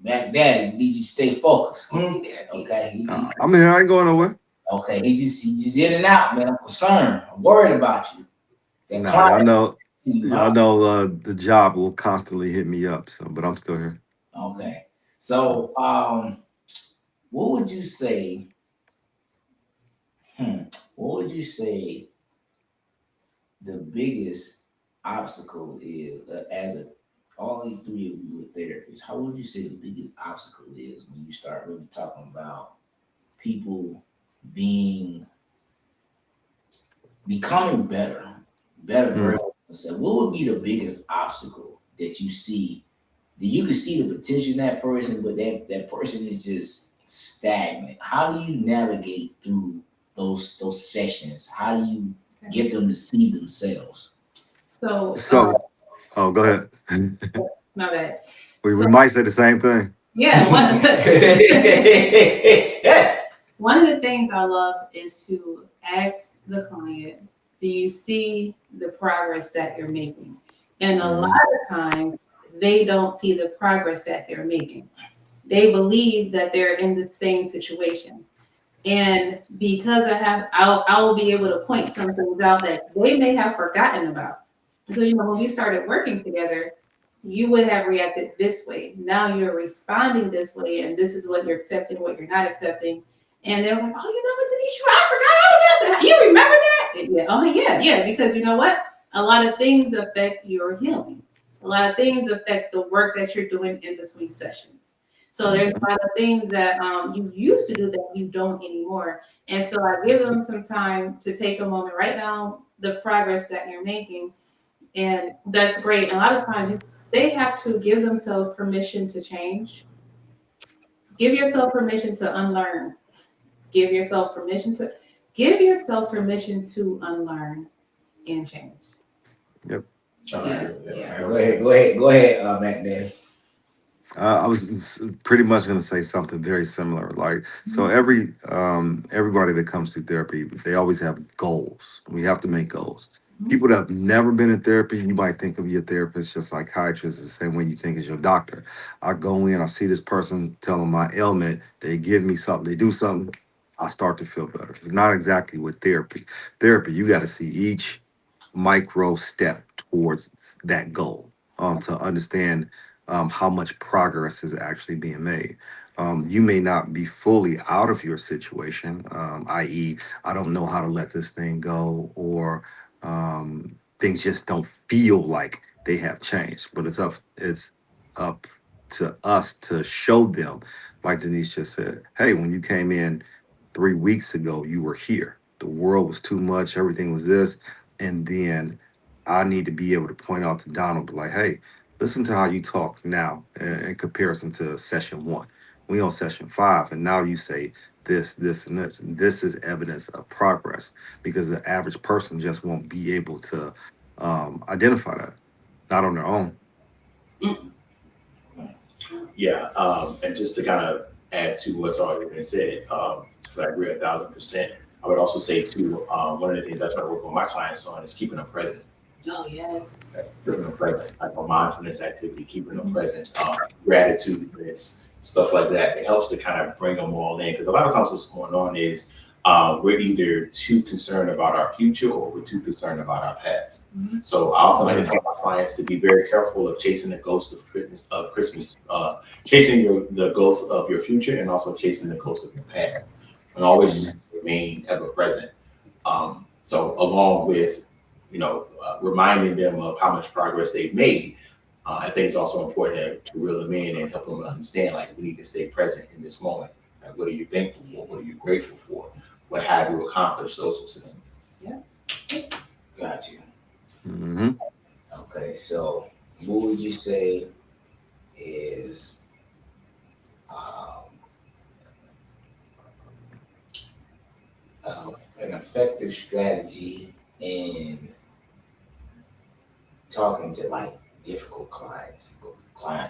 Mac Daddy, need you to stay focused. He's there. Okay. I'm here. I ain't going nowhere. Okay. He just in and out, man. I'm concerned. I'm worried about you. I know the job will constantly hit me up. So, but I'm still here. Okay. So, what would you say? What would you say the biggest obstacle is all these three of you were therapists? How would you say the biggest obstacle is when you start really talking about people becoming better versions of themselves? What would be the biggest obstacle that you see? That you can see the potential in that person, but that person is just stagnant. How do you navigate through those sessions? How do you get them to see themselves? So go ahead. My bad. We might say the same thing. Yeah. One of the things I love is to ask the client, do you see the progress that you're making? And a lot of times they don't see the progress that they're making. They believe that they're in the same situation. And because I will be able to point some things out that they may have forgotten about. So, when we started working together, you would have reacted this way. Now you're responding this way, and this is what you're accepting, what you're not accepting. And they're like, oh, Denisha, I forgot all about that. You remember that? Yeah. Oh, yeah. Because you know what? A lot of things affect your healing. A lot of things affect the work that you're doing in between sessions. So there's a lot of things that you used to do that you don't anymore. And so I give them some time to take a moment. Right now, the progress that you're making, and that's great. And a lot of times they have to give themselves permission to change. Give yourself permission to unlearn. Give yourself permission to unlearn and change. Yep. Yeah. Go ahead, Mac Man. I was pretty much going to say something very similar. Like, so everybody that comes through therapy, they always have goals. We have to make goals. People that have never been in therapy, you might think of your therapist, your psychiatrist, the same way you think is your doctor. I go in, I see this person, tell them my ailment, they give me something, they do something, I start to feel better. It's not exactly with therapy. Therapy, you got to see each micro step towards that goal to understand how much progress is actually being made. You may not be fully out of your situation, i.e., I don't know how to let this thing go, or things just don't feel like they have changed. But it's up to us to show them, like Denise just said, hey, when you came in 3 weeks ago, you were here. The world was too much, everything was this. And then I need to be able to point out to Donald, like, hey, listen to how you talk now in comparison to session one. We on session five, and now you say this, this, and this. And this is evidence of progress because the average person just won't be able to identify that, not on their own. Yeah, and just to kind of add to what's already been said, because I agree 1,000%. I would also say too, one of the things I try to work with my clients on is keeping them present. Oh, yes. Keeping them present, like a mindfulness activity, keeping them present, gratitude, it's stuff like that. It helps to kind of bring them all in, because a lot of times what's going on is we're either too concerned about our future or we're too concerned about our past. So I also like to tell my clients to be very careful of chasing the ghost of Christmas, chasing the ghost of your future and also chasing the ghost of your past, and always just remain ever present. So along with, reminding them of how much progress they've made, I think it's also important to reel them in and help them understand, like, we need to stay present in this moment. Like, what are you thankful for? What are you grateful for? What have you accomplished? Those sorts of things. Yeah. Got you. Mm-hmm. Okay, so what would you say is an effective strategy in talking to like difficult clients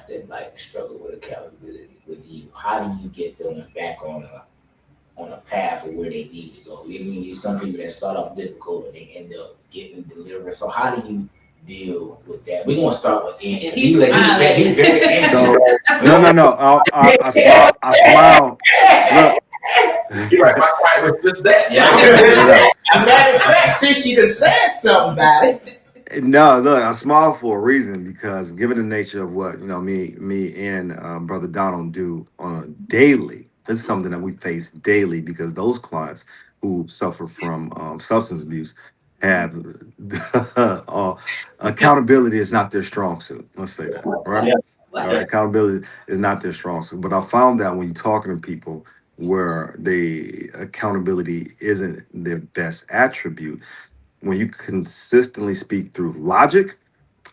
that like struggle with accountability with you? How do you get them back on a path of where they need to go? I mean, there's some people that start off difficult and they end up getting delivered. So how do you deal with that? We're gonna start with Ian. He's very anxious. So, no. I smile. Look. You're right, my client was just that. As a matter of fact, since she done said something about it. No, look, I smile for a reason because given the nature of what me and Brother Donald do on a daily, this is something that we face daily because those clients who suffer from substance abuse have accountability is not their strong suit. Let's say that, right? Yeah. All right, accountability is not their strong suit. But I found that when you're talking to people where the accountability isn't their best attribute, when you consistently speak through logic,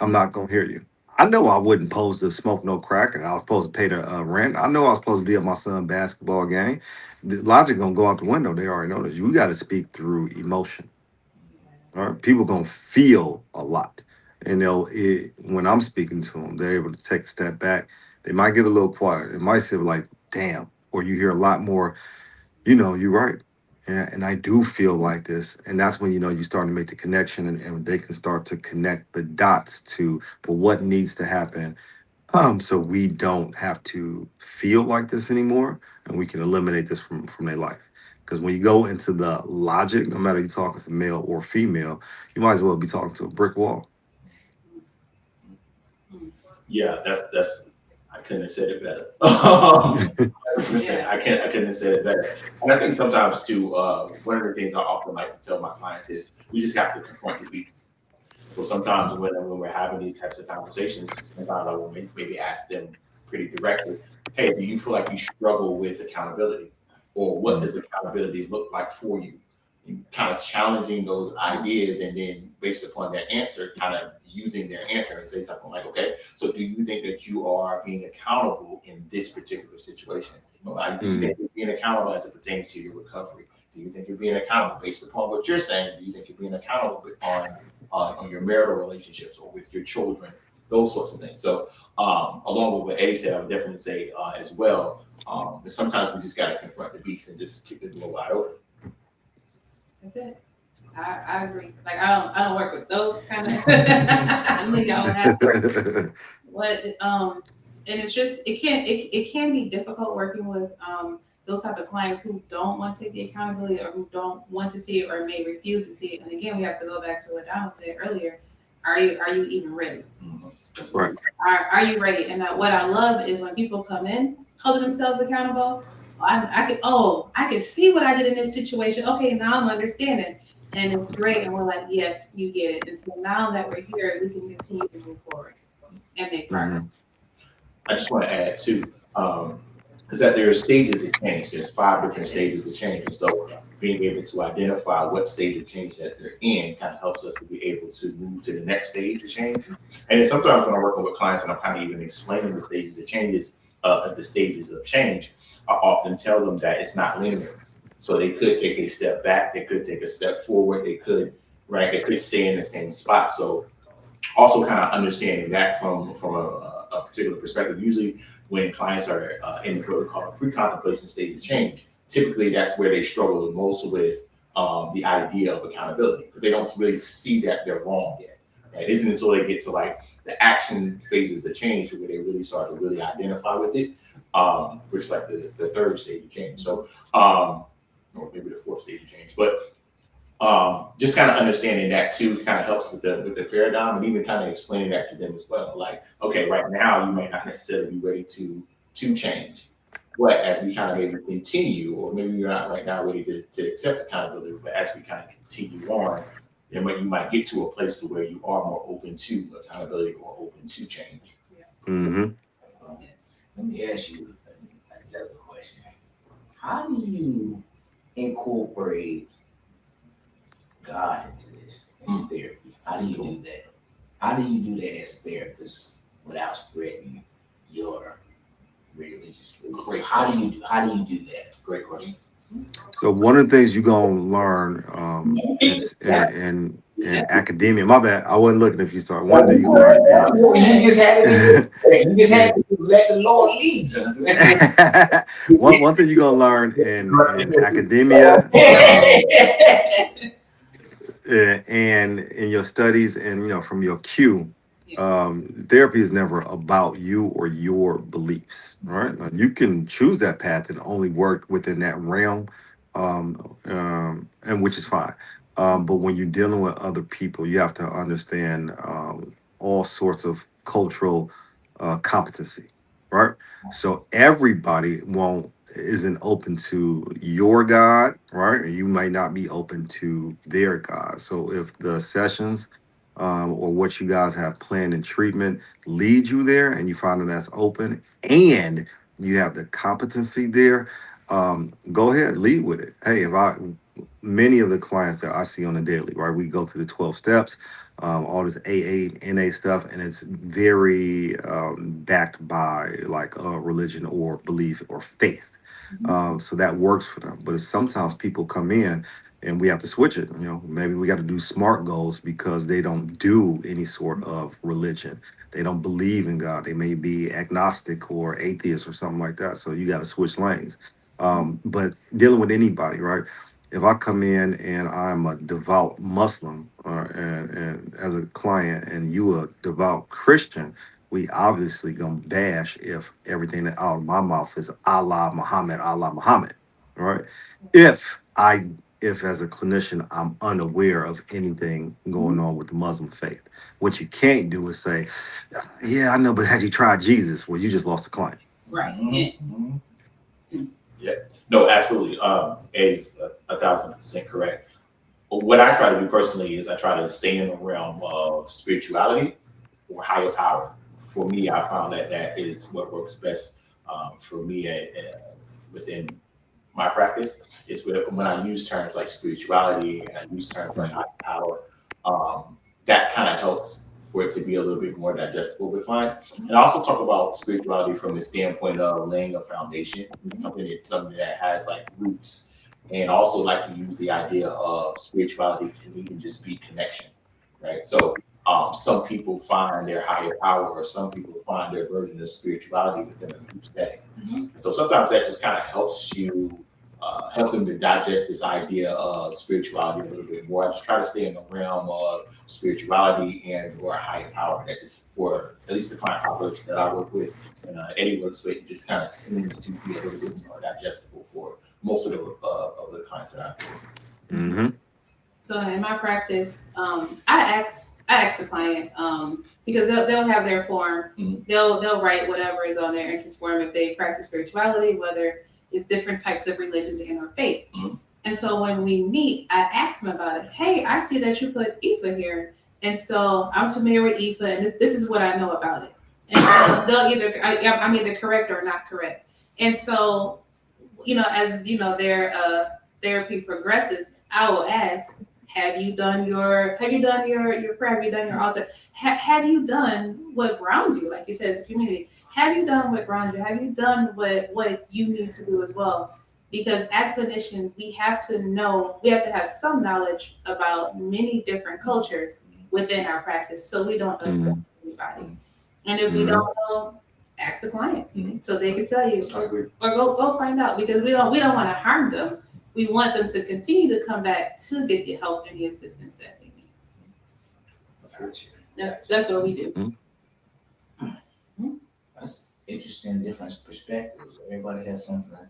I'm not gonna hear you. I know I wasn't supposed to smoke no crack, and I was supposed to pay the rent. I know I was supposed to be at my son's basketball game. The logic gonna go out the window. They already know this. You got to speak through emotion. All right, people gonna feel a lot, and when I'm speaking to them, they're able to take a step back. They might get a little quiet. It might say like, "Damn," or you hear a lot more. You're right. And I do feel like this. And that's when, you start to make the connection and they can start to connect the dots for what needs to happen. So we don't have to feel like this anymore and we can eliminate this from their life. Because when you go into the logic, no matter you're talking to male or female, you might as well be talking to a brick wall. Yeah, that's I couldn't have said it better. I couldn't have said it better. And I think sometimes too, one of the things I often like to tell my clients is we just have to confront the beast. So sometimes when we're having these types of conversations, sometimes I will maybe ask them pretty directly. Hey, do you feel like you struggle with accountability? Or what does accountability look like for you? And kind of challenging those ideas, and then based upon their answer, kind of using their answer and say something like, okay, so do you think that you are being accountable in this particular situation? Like, do you think you're being accountable as it pertains to your recovery? Do you think you're being accountable based upon what you're saying? Do you think you're being accountable on your marital relationships or with your children? Those sorts of things. So along with what Eddie said, I would definitely say as well, that sometimes we just got to confront the beast and just keep the door wide open. That's it. I agree. Like I don't work with those kind of. I know y'all have, but and it's just it can be difficult working with those type of clients who don't want to take the accountability or who don't want to see it or may refuse to see it. And again, we have to go back to what Donald said earlier. Are you even ready? Right. Are you ready? And what I love is when people come in holding themselves accountable. I can see what I did in this situation. Okay, now I'm understanding. And it's great. And we're like, yes, you get it. And so now that we're here, we can continue to move forward and make progress. I just want to add too, is that there are stages of change. There's 5 different stages of change. And so being able to identify what stage of change that they're in kind of helps us to be able to move to the next stage of change. And then sometimes when I'm working with clients and I'm kind of even explaining the stages of changes, the stages of change, I often tell them that it's not linear. So they could take a step back, they could take a step forward, they could stay in the same spot. So also kind of understanding that from a particular perspective. Usually when clients are in what we call a pre-contemplation stage of change, typically that's where they struggle the most with the idea of accountability, because they don't really see that they're wrong yet. It isn't until they get to like the action phases of change where they really start to really identify with it, which is like the 3rd stage of change. So or maybe the 4th stage of change, but just kind of understanding that too kind of helps with the paradigm, and even kind of explaining that to them as well. Like, okay, right now you might not necessarily be ready to change, but as we kind of maybe continue, or maybe you're not right now ready to accept accountability, but as we kind of continue on, then you might get to a place to where you are more open to accountability or open to change. Let me ask you another question. How do you incorporate God into this in therapy? How do you do that? How do you do that as therapists without spreading your religious beliefs? How do you do that? Great question. So one of the things you're gonna learn is in academia. My bad, I wasn't looking if you saw. One thing you learn. You just had to let the Lord lead you. one thing you're gonna learn in academia and in your studies, and from your Q. Therapy is never about you or your beliefs, right? Now, you can choose that path and only work within that realm, and which is fine. But when you're dealing with other people, you have to understand all sorts of cultural competency, right? So everybody isn't open to your God, right? You might not be open to their God. So if the sessions or what you guys have planned in treatment lead you there, and you find that that's open and you have the competency there, go ahead, lead with it. Hey, many of the clients that I see on the daily, right, we go to the 12 steps, all this AA, NA stuff, and it's very backed by like religion or belief or faith. So that works for them. But if sometimes people come in and we have to switch it, maybe we got to do SMART goals because they don't do any sort of religion. They don't believe in God. They may be agnostic or atheist or something like that. So you got to switch lanes. But dealing with anybody, right? If I come in and I'm a devout Muslim and as a client, and you a devout Christian, we obviously gonna bash if everything that out of my mouth is Allah Muhammad, right? If as a clinician I'm unaware of anything going on with the Muslim faith. What you can't do is say, yeah, I know, but had you tried Jesus? Well, you just lost a client. Right. Yeah. No, absolutely. Eddie's 1,000% correct. But what I try to do personally is I try to stay in the realm of spirituality or higher power for me, I found that that is what works best for me within my practice. Is when I use terms like spirituality and I use terms like high power, that kind of helps for it to be a little bit more digestible with clients. And I also talk about spirituality from the standpoint of laying a foundation, something that has like roots. And I also like to use the idea of spirituality can even just be connection, right? So some people find their higher power, or some people find their version of spirituality within a group setting. So sometimes that just kind of helps you help them to digest this idea of spirituality a little bit more. I just try to stay in the realm of spirituality and or higher power. That just for at least the client population that I work with and any works with, just kind of seems to be a little bit more digestible for most of the clients that I have. Mm-hmm. So in my practice, I ask the client because they'll have their form. Mhm. They'll write whatever is on their interest form if they practice spirituality, whether it's different types of religions and or faith. Mhm. And so when we meet, I ask them about it. Hey, I see that you put IFA here, and so I'm familiar with IFA, and this is what I know about it. And so they'll I'm either correct or not correct. And so, as their therapy progresses, I will ask, have you done your prayer? Have you done your altar? Have you done what grounds you? Like you said, as a community, have you done what grounds you? Have you done what you need to do as well? Because as clinicians, we have to have some knowledge about many different cultures within our practice, so we don't offend anybody. And if we don't know, ask the client so they can tell you, I agree. or go find out, because we don't want to harm them. We want them to continue to come back to get the help and the assistance that they need. That's what we do. That's interesting, different perspectives. Everybody has something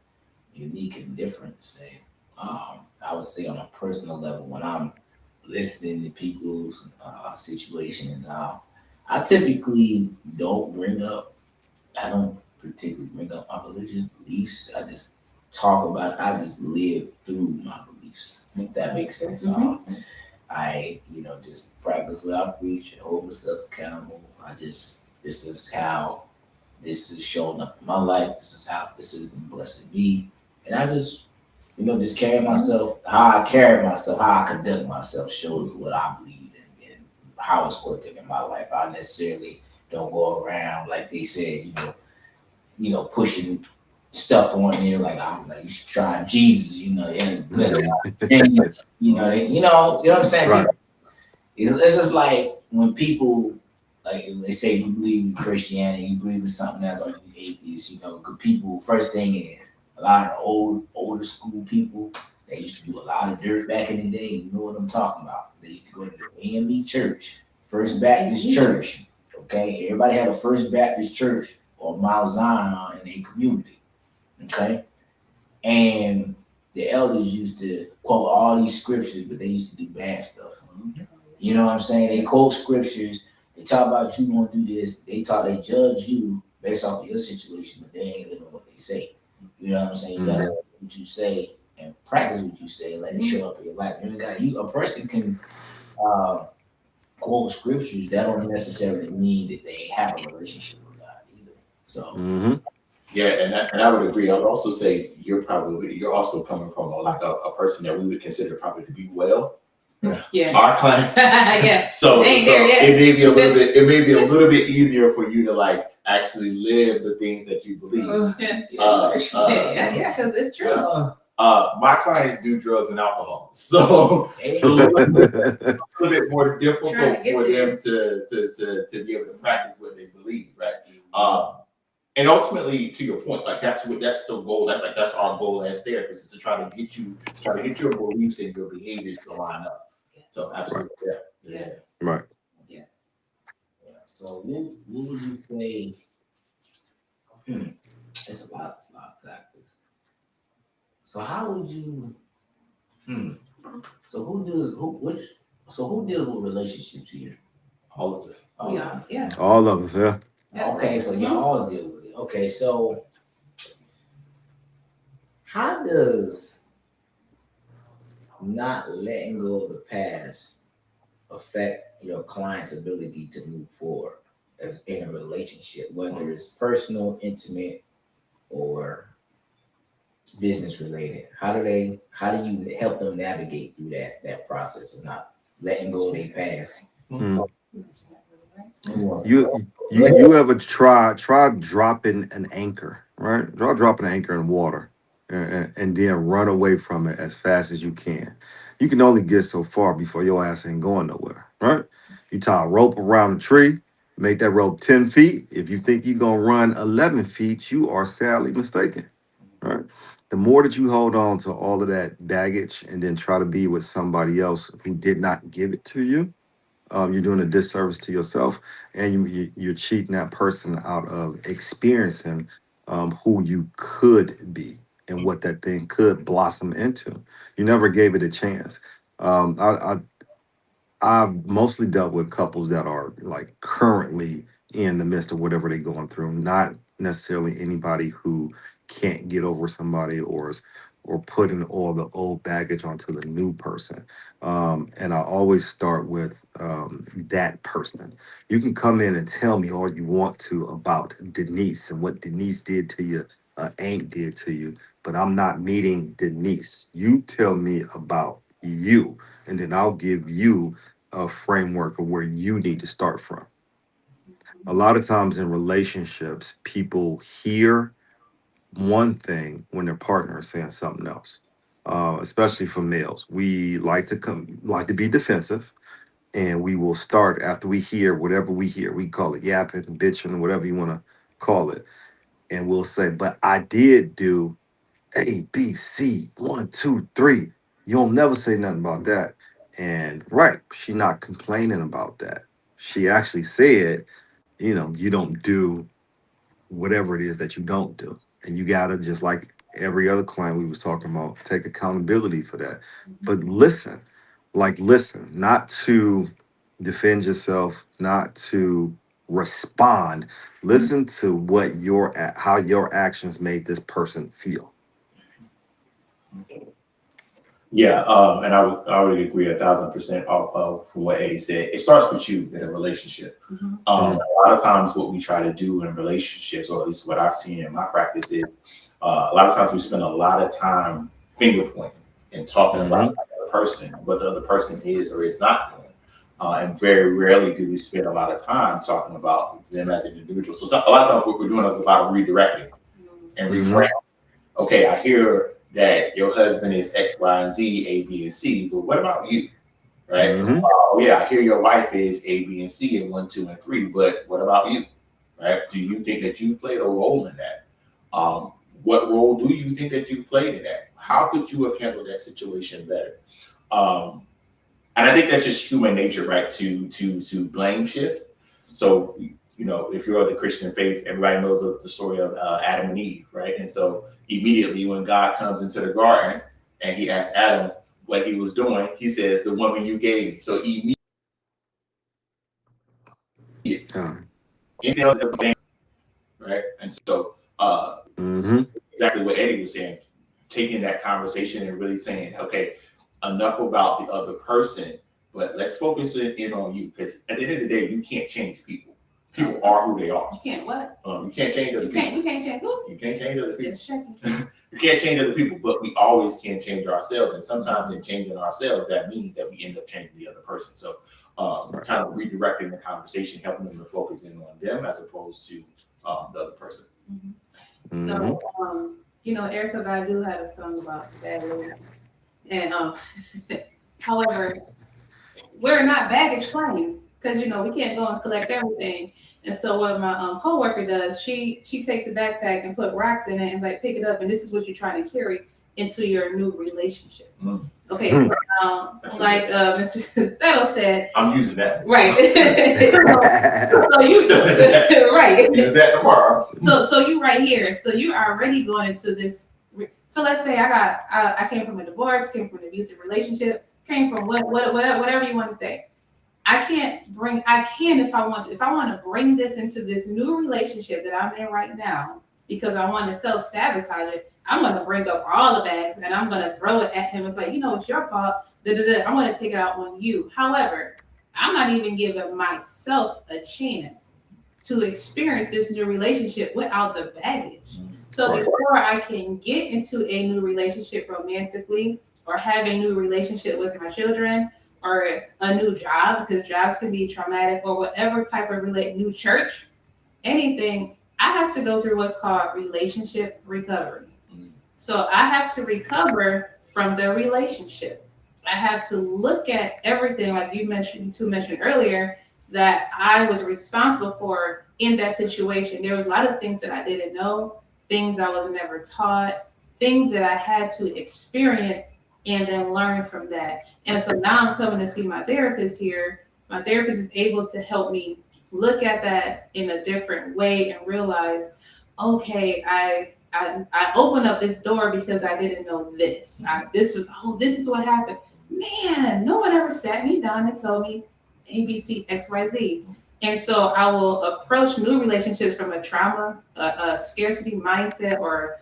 unique and different to say. I would say on a personal level, when I'm listening to people's situations, I typically don't bring up. I don't particularly bring up my religious beliefs. I just talk about it. I just live through my beliefs. If that makes sense. I just practice what I preach and hold myself accountable. This is how this is showing up in my life. This is how this has been blessing me. And I just, just carry myself, how I carry myself, how I conduct myself shows what I believe in and how it's working in my life. I necessarily don't go around, like they said, pushing stuff on here like I'm like you should try Jesus, and you know what I'm saying? Right. It's just like when people like they say you believe in Christianity, you believe in something else, or you atheist, good people. First thing is a lot of older school people. They used to do a lot of dirt back in the day. You know what I'm talking about? They used to go to the AME church, First Baptist Church. Okay, everybody had a First Baptist church or Mount Zion in their community. Okay, and the elders used to quote all these scriptures, but they used to do bad stuff. You know what I'm saying? They quote scriptures. They talk about you gonna do this. They judge you based off of your situation, but they ain't living what they say. You know what I'm saying? You gotta know what you say and practice what you say. Let it show up in your life. A person can quote scriptures. That don't necessarily mean that they have a relationship with God either. So. Yeah, and I would agree. I would also say you're also coming from a person that we would consider probably to be well. Yeah. Our clients. Yeah. So Yeah. it may be a little bit easier for you to actually live the things that you believe. Yeah, because it's true. My clients do drugs and alcohol, so it's a little bit more difficult for them to be able to practice what they believe, right? And ultimately, to your point, that's the goal. That's our goal as therapists, is to try to get your beliefs and your behaviors to line up. So absolutely, yeah. Right. Yes. Yeah. So what would you say? There's a lot of tactics. So how would you? So who deals with relationships here? All of this. Yeah. All of us, yeah. Okay, so y'all all deal with it. Okay, so how does not letting go of the past affect your client's ability to move forward? as in a relationship, whether it's personal, intimate, or business related? How do you help them navigate through that process of not letting go of their past? Mm. Go You ever try dropping an anchor, right? Drop an anchor in water, and then run away from it as fast as you can. You can only get so far before your ass ain't going nowhere, right? You tie a rope around a tree, make that rope 10 feet. If you think you're gonna run 11 feet, you are sadly mistaken, right? The more that you hold on to all of that baggage and then try to be with somebody else who did not give it to you, you're doing a disservice to yourself, and you're cheating that person out of experiencing who you could be and what that thing could blossom into. You never gave it a chance. I've mostly dealt with couples that are like currently in the midst of whatever they're going through, not necessarily anybody who can't get over somebody or putting all the old baggage onto the new person. And I always start with that person. You can come in and tell me all you want to about Denise and what Denise did to you, Aunt did to you, but I'm not meeting Denise. You tell me about you, and then I'll give you a framework of where you need to start from. A lot of times in relationships, people hear one thing when their partner is saying something else. Especially for males, we like to be defensive, and we will start after we hear whatever we hear. We call it yapping, bitching, whatever you want to call it, and we'll say, "But I did do A, B, C, one, two, three." You'll never say nothing about that. And right, she not complaining about that. She actually said, you don't do whatever it is that you don't do. And you gotta, just like every other client we was talking about, take accountability for that. But listen, listen, not to defend yourself, not to respond. Listen to how your actions made this person feel. Yeah, and I would agree 1,000% from what Eddie said. It starts with you in a relationship. A lot of times, what we try to do in relationships, or at least what I've seen in my practice, is a lot of times we spend a lot of time finger pointing and talking about the other person, what the other person is or is not doing, and very rarely do we spend a lot of time talking about them as an individual. So a lot of times, what we're doing is a lot of redirecting and reframing. Okay, I hear that your husband is X, Y, and Z, A, B, and C, but what about you? Right? Oh, yeah, I hear your wife is A, B, and C, and 1, 2, and 3, but what about you? Right? Do you think that you played a role in that? What role do you think that you played in that? How could you have handled that situation better? And I think that's just human nature, right? To blame shift. So, if you're of the Christian faith, everybody knows the story of Adam and Eve, right? And so immediately when God comes into the garden and he asks Adam what he was doing, he says, "The woman you gave me." So immediately, anything else, right? And so exactly what Eddie was saying, taking that conversation and really saying, okay, enough about the other person, but let's focus in on you, because at the end of the day, you can't change people. People are who they are. You can't what? You can't change other people. You can't change who? You can't change other people. It's tricky. You can't change other people, but we always can change ourselves. And sometimes in changing ourselves, that means that we end up changing the other person. So kind of redirecting the conversation, helping them to focus in on them as opposed to the other person. So, Erica Badu had a song about bad lady. And however, we're not baggage claim, because we can't go and collect everything. And so what my coworker does, she takes a backpack and put rocks in it and pick it up, and this is what you're trying to carry into your new relationship. Okay, so Mr. Settle said, I'm using that. Right. So you right. Use that tomorrow. So you right here. So you're already going into this. So let's say I came from a divorce, came from an abusive relationship, came from whatever you want to say. I can if I want to. If I want to bring this into this new relationship that I'm in right now, because I want to self-sabotage it, I'm going to bring up all the bags and I'm going to throw it at him. It's like, it's your fault. I'm going to take it out on you. However, I'm not even giving myself a chance to experience this new relationship without the baggage. So before I can get into a new relationship romantically or have a new relationship with my children or a new job, because jobs can be traumatic, or whatever type of new church, anything, I have to go through what's called relationship recovery. So I have to recover from the relationship. I have to look at everything, like you mentioned earlier, that I was responsible for in that situation. There was a lot of things that I didn't know, things I was never taught, things that I had to experience and then learn from that. And so now I'm coming to see my therapist here. My therapist is able to help me look at that in a different way and realize, okay, I opened up this door because I didn't know this. This is what happened. Man, no one ever sat me down and told me A, B, C, X, Y, Z. And so I will approach new relationships from a trauma, a scarcity mindset, or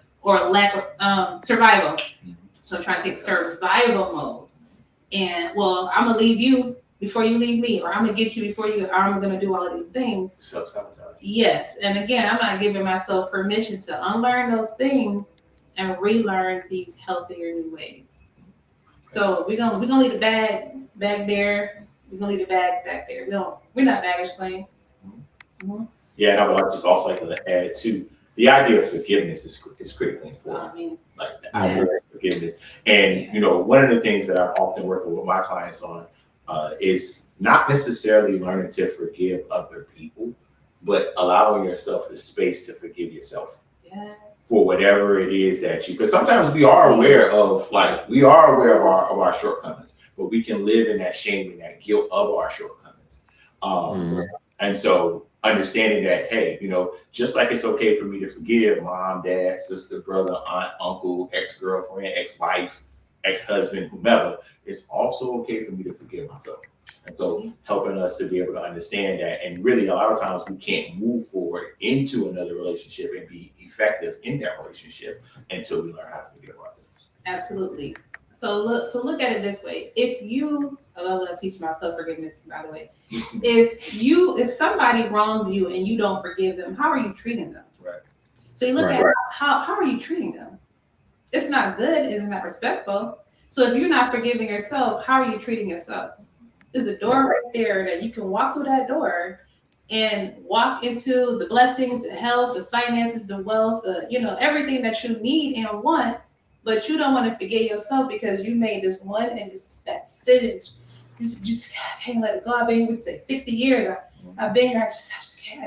lack of survival. So I'm trying to take survival mode. And well, I'm gonna leave you before you leave me, or I'm gonna get you before you, or I'm gonna do all of these things. Self-sabotage. Yes, and again, I'm not giving myself permission to unlearn those things and relearn these healthier new ways. So we're gonna leave the bag back there. We're gonna leave the bags back there. We're not baggage claim. Yeah, and I would just also like to add too, the idea of forgiveness is critically important. I mean, Like the idea of forgiveness. And you know, one of the things that I'm often working with my clients on is not necessarily learning to forgive other people, but allowing yourself the space to forgive yourself for whatever it is that you, because sometimes we are aware of our shortcomings, but we can live in that shame and that guilt of our shortcomings. And so understanding that, hey, you know, just like it's okay for me to forgive mom, dad, sister, brother, aunt, uncle, ex-girlfriend, ex-wife, ex-husband, whomever, it's also okay for me to forgive myself. And so helping us to be able to understand that, and really a lot of times we can't move forward into another relationship and be effective in that relationship until we learn how to forgive ourselves. Absolutely. So look at it this way. I love teaching myself forgiveness, by the way. If somebody wrongs you and you don't forgive them, how are you treating them? Right. So you look at how are you treating them? It's not good, it's not respectful. So if you're not forgiving yourself, how are you treating yourself? There's a door right there that you can walk through that door and walk into the blessings, the health, the finances, the wealth, everything that you need and want, but you don't want to forget yourself because you made this one and just that decision. Just can't let it go. I've been here, we say 60 years. I've been here. I just can't.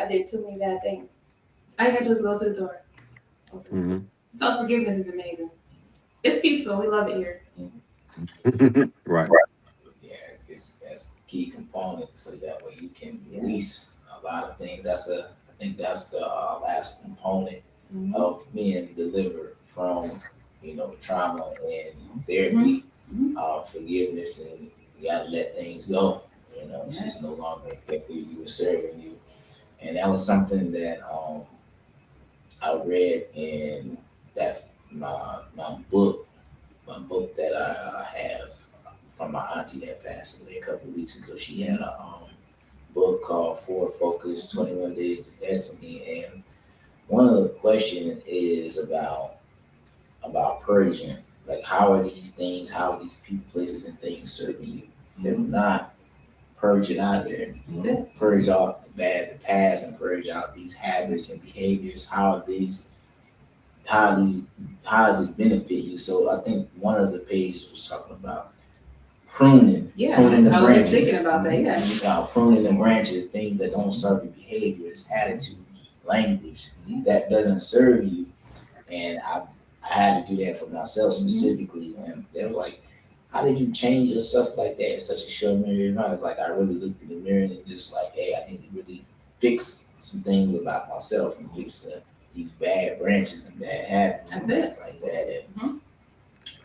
I did too many bad things. All you gotta do is go to the door. Self-forgiveness is amazing. It's peaceful. We love it here. Right. Yeah, that's a key component, so that way you can release a lot of things. I think that's the last component of being delivered from, trauma and therapy, forgiveness, and you gotta let things go. It's just no longer affecting you or serving you. And that was something that I read in my book that I have from my auntie that passed away a couple of weeks ago. She had a book called Forward Focus, 21 Days to Destiny. And one of the questions is about purging. Like, how are these people, places, and things serving you? If not, purge it out of there. Purge out the past, and purge out these habits and behaviors. How does this benefit you? So I think one of the pages was talking about pruning. Yeah, pruning the I was branches. just thinking about that. Yeah, pruning the branches, things that don't serve your behaviors, attitudes, language that doesn't serve you. And I had to do that for myself specifically. And it was like, how did you change yourself like that in such a short period of time? It's like I really looked in the mirror and just like, hey, I need to really fix some things about myself and fix these bad branches and bad habits and things like that. And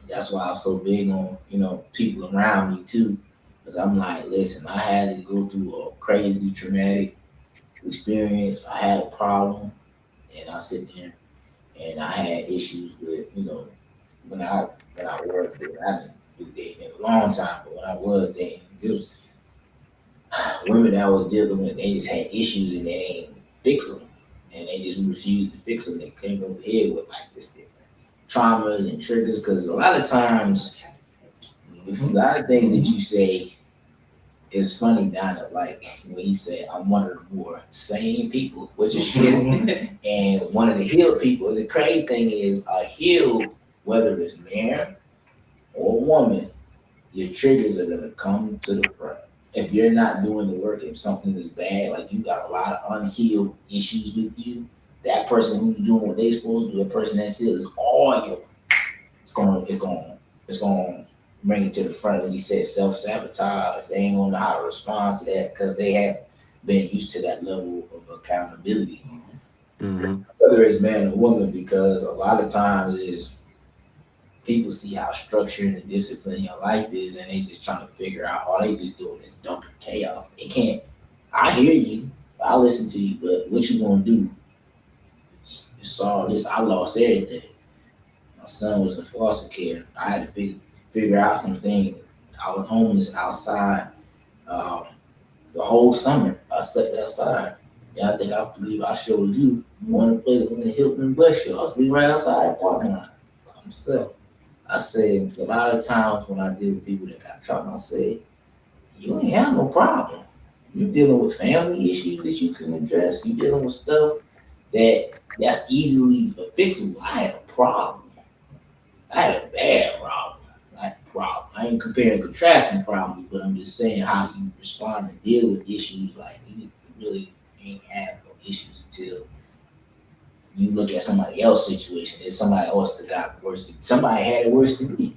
that's why I'm so big on, people around me too. Because I'm like, listen, I had to go through a crazy traumatic experience. I had a problem, and I sit there and I had issues with, when I was dating. I didn't do dating in a long time, but when I was dating, women that I was dealing with, they just had issues and they ain't fix them, and they just refused to fix them. They came over here with like this different traumas and triggers, because a lot of times, a lot of things that you say is funny down to like when he said, I'm one of the more sane people, which is true, and one of the healed people. And the crazy thing is, a healed, whether it's man or woman, your triggers are gonna come to the front. If you're not doing the work, if something is bad, like you got a lot of unhealed issues with you, that person who's doing what they supposed to do, a person that's healed, is all you. It's gonna bring it to the front. Like you said, self-sabotage. They ain't gonna know how to respond to that because they haven't been used to that level of accountability. Mm-hmm. Whether it's man or woman, because a lot of times is people see how structured and disciplined your life is, and they just trying to figure out all they just doing is dumping chaos. They can't. I hear you, I listen to you, but what you gonna do? It's all this. I lost everything. My son was in foster care. I had to figure out some things. I was homeless outside the whole summer. I slept outside. Yeah, I believe I showed you one place in the Hilton bus show. I was right outside the parking lot by myself. I said, a lot of times when I deal with people that got trauma, I say, you ain't have no problem. You dealing with family issues that you can address. You dealing with stuff that's easily fixable. I had a problem. I had a bad problem. I ain't comparing contrasting problems, but I'm just saying how you respond and deal with issues. Like, you really ain't have no issues until you look at somebody else's situation. There's somebody else that got worse. Somebody had it worse than me.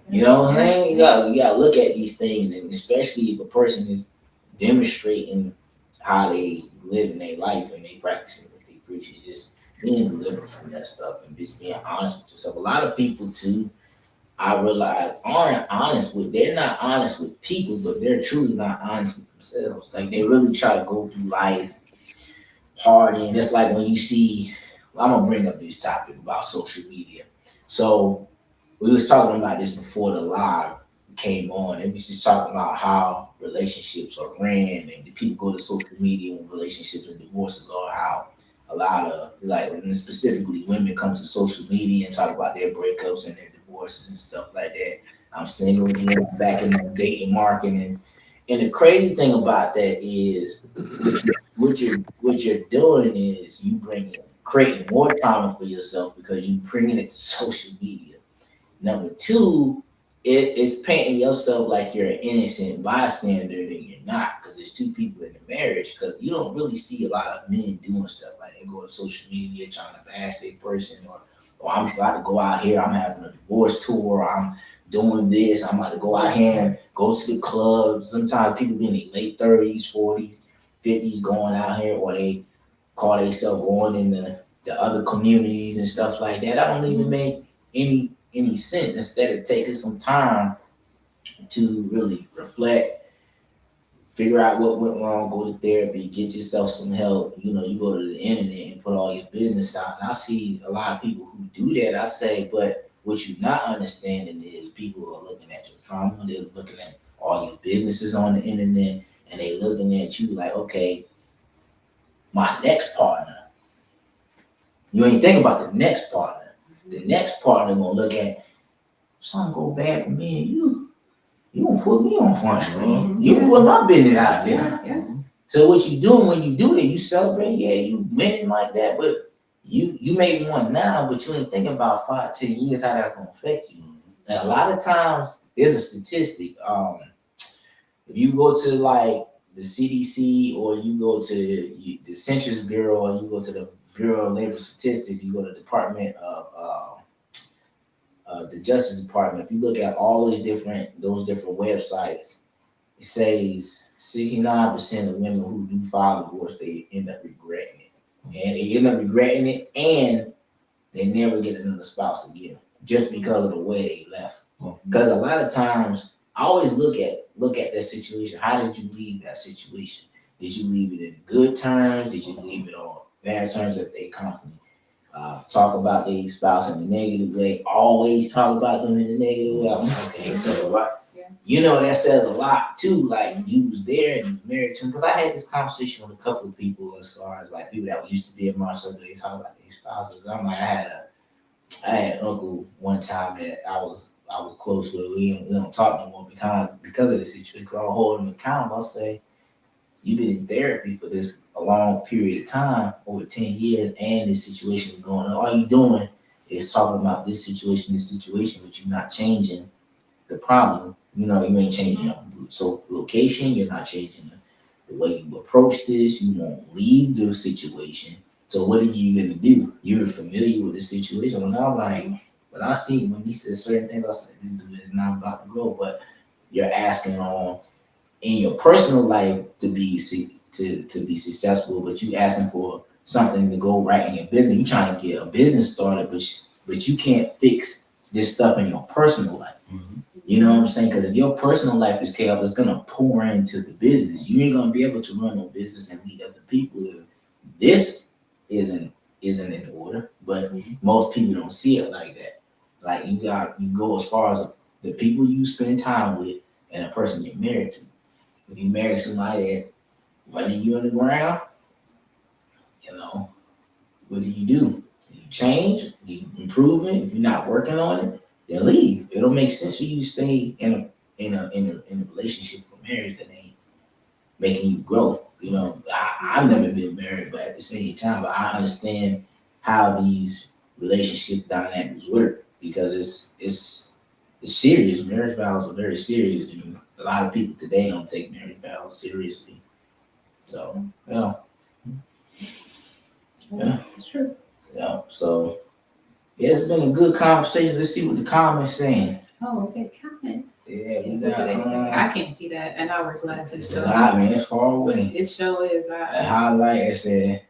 You know what I'm saying? You gotta look at these things, and especially if a person is demonstrating how they live in their life and they practicing what they preach, is just being delivered from that stuff and just being honest with yourself. A lot of people too, I realize, they're not honest with people, but they're truly not honest with themselves. Like, they really try to go through life partying. That's like when you see, I'm gonna bring up this topic about social media. So we was talking about this before the live came on, and we was just talking about how relationships are ran, and the people go to social media when relationships and divorces are, how a lot of, like, and specifically women come to social media and talk about their breakups and their divorces and stuff like that. I'm single again, I'm back in the dating market, and the crazy thing about that is what you're doing is you creating more trauma for yourself because you bringing it to social media. Number two, it's painting yourself like you're an innocent bystander and you're not, because there's two people in the marriage. Because you don't really see a lot of men doing stuff like they go to social media trying to bash their person, or I'm about to go out here, I'm having a divorce tour, I'm doing this, I'm about to go out here and go to the club. Sometimes people be in their late 30s, 40s, 50s going out here, or they call themselves going in the other communities and stuff like that. That don't even make any sense. Instead of taking some time to really reflect, figure out what went wrong, go to therapy, get yourself some help. You know, you go to the internet and put all your business out. And I see a lot of people who do that. I say, but what you're not understanding is people are looking at your trauma, they're looking at all your businesses on the internet, and they looking at you like, okay, my next partner. You ain't think about the next partner. The next partner gonna look at, something go bad with me and you gonna put me on front, man. You can put my business out there. Yeah. So what you doing when you do that, you celebrate, yeah, you winning like that, but you may want now, but you ain't thinking about 5-10 years how that's gonna affect you. And a lot of times, there's a statistic. If you go to like the CDC, or you go to the Census Bureau, or you go to the Bureau of Labor Statistics, you go to the Department of the Justice Department. If you look at all those different websites, it says 69% of women who do file divorce, they end up regretting it, and they never get another spouse again, just because of the way they left. Because a lot of times, I always look at that situation. How did you leave that situation? Did you leave it in good terms? Did you leave it on bad terms that they constantly talk about their spouse in a negative way? Always talk about them in a negative way. I'm okay, so that says a lot too. Like you was there and you was married to him. Because I had this conversation with a couple of people as far as like people that used to be in my circle. They talk about their spouses. I'm like, I had an uncle one time that I was close with. We don't talk no more because of the situation. Because I'll hold him accountable. I'll say, you've been in therapy for this a long period of time, over 10 years, and this situation is going on. All you're doing is talking about this situation, but you're not changing the problem. You ain't changing your location, you're not changing the way you approach this, you won't leave the situation. So what are you gonna do? You're familiar with the situation. When I'm like, when he says certain things, I said, this dude is not about to grow, but you're asking on in your personal life to be successful, but you asking for something to go right in your business. You're trying to get a business started, but you can't fix this stuff in your personal life. You know what I'm saying? Because if your personal life is chaos, it's gonna pour into the business. You ain't gonna be able to run no business and lead other people if this isn't in order. But most people don't see it like that. Like you go as far as the people you spend time with and the person you're married to. If you marry somebody that running you in the ground, what do? Do you change? Do you improve it? If you're not working on it, then leave. It don't make sense for you to stay in a relationship or marriage that ain't making you grow. I've never been married, but at the same time, I understand how these relationship dynamics work because it's serious. Marriage vows are very serious, and a lot of people today don't take marriage vows seriously. So, yeah. It's true. Yeah. So, yeah, it's been a good conversation. Let's see what the comments saying. Oh, okay, comments. Yeah, we What do they say? got. I can't see that, and I wear glasses. It's So a lot, man. It's far away. it sure is. A highlight. It said,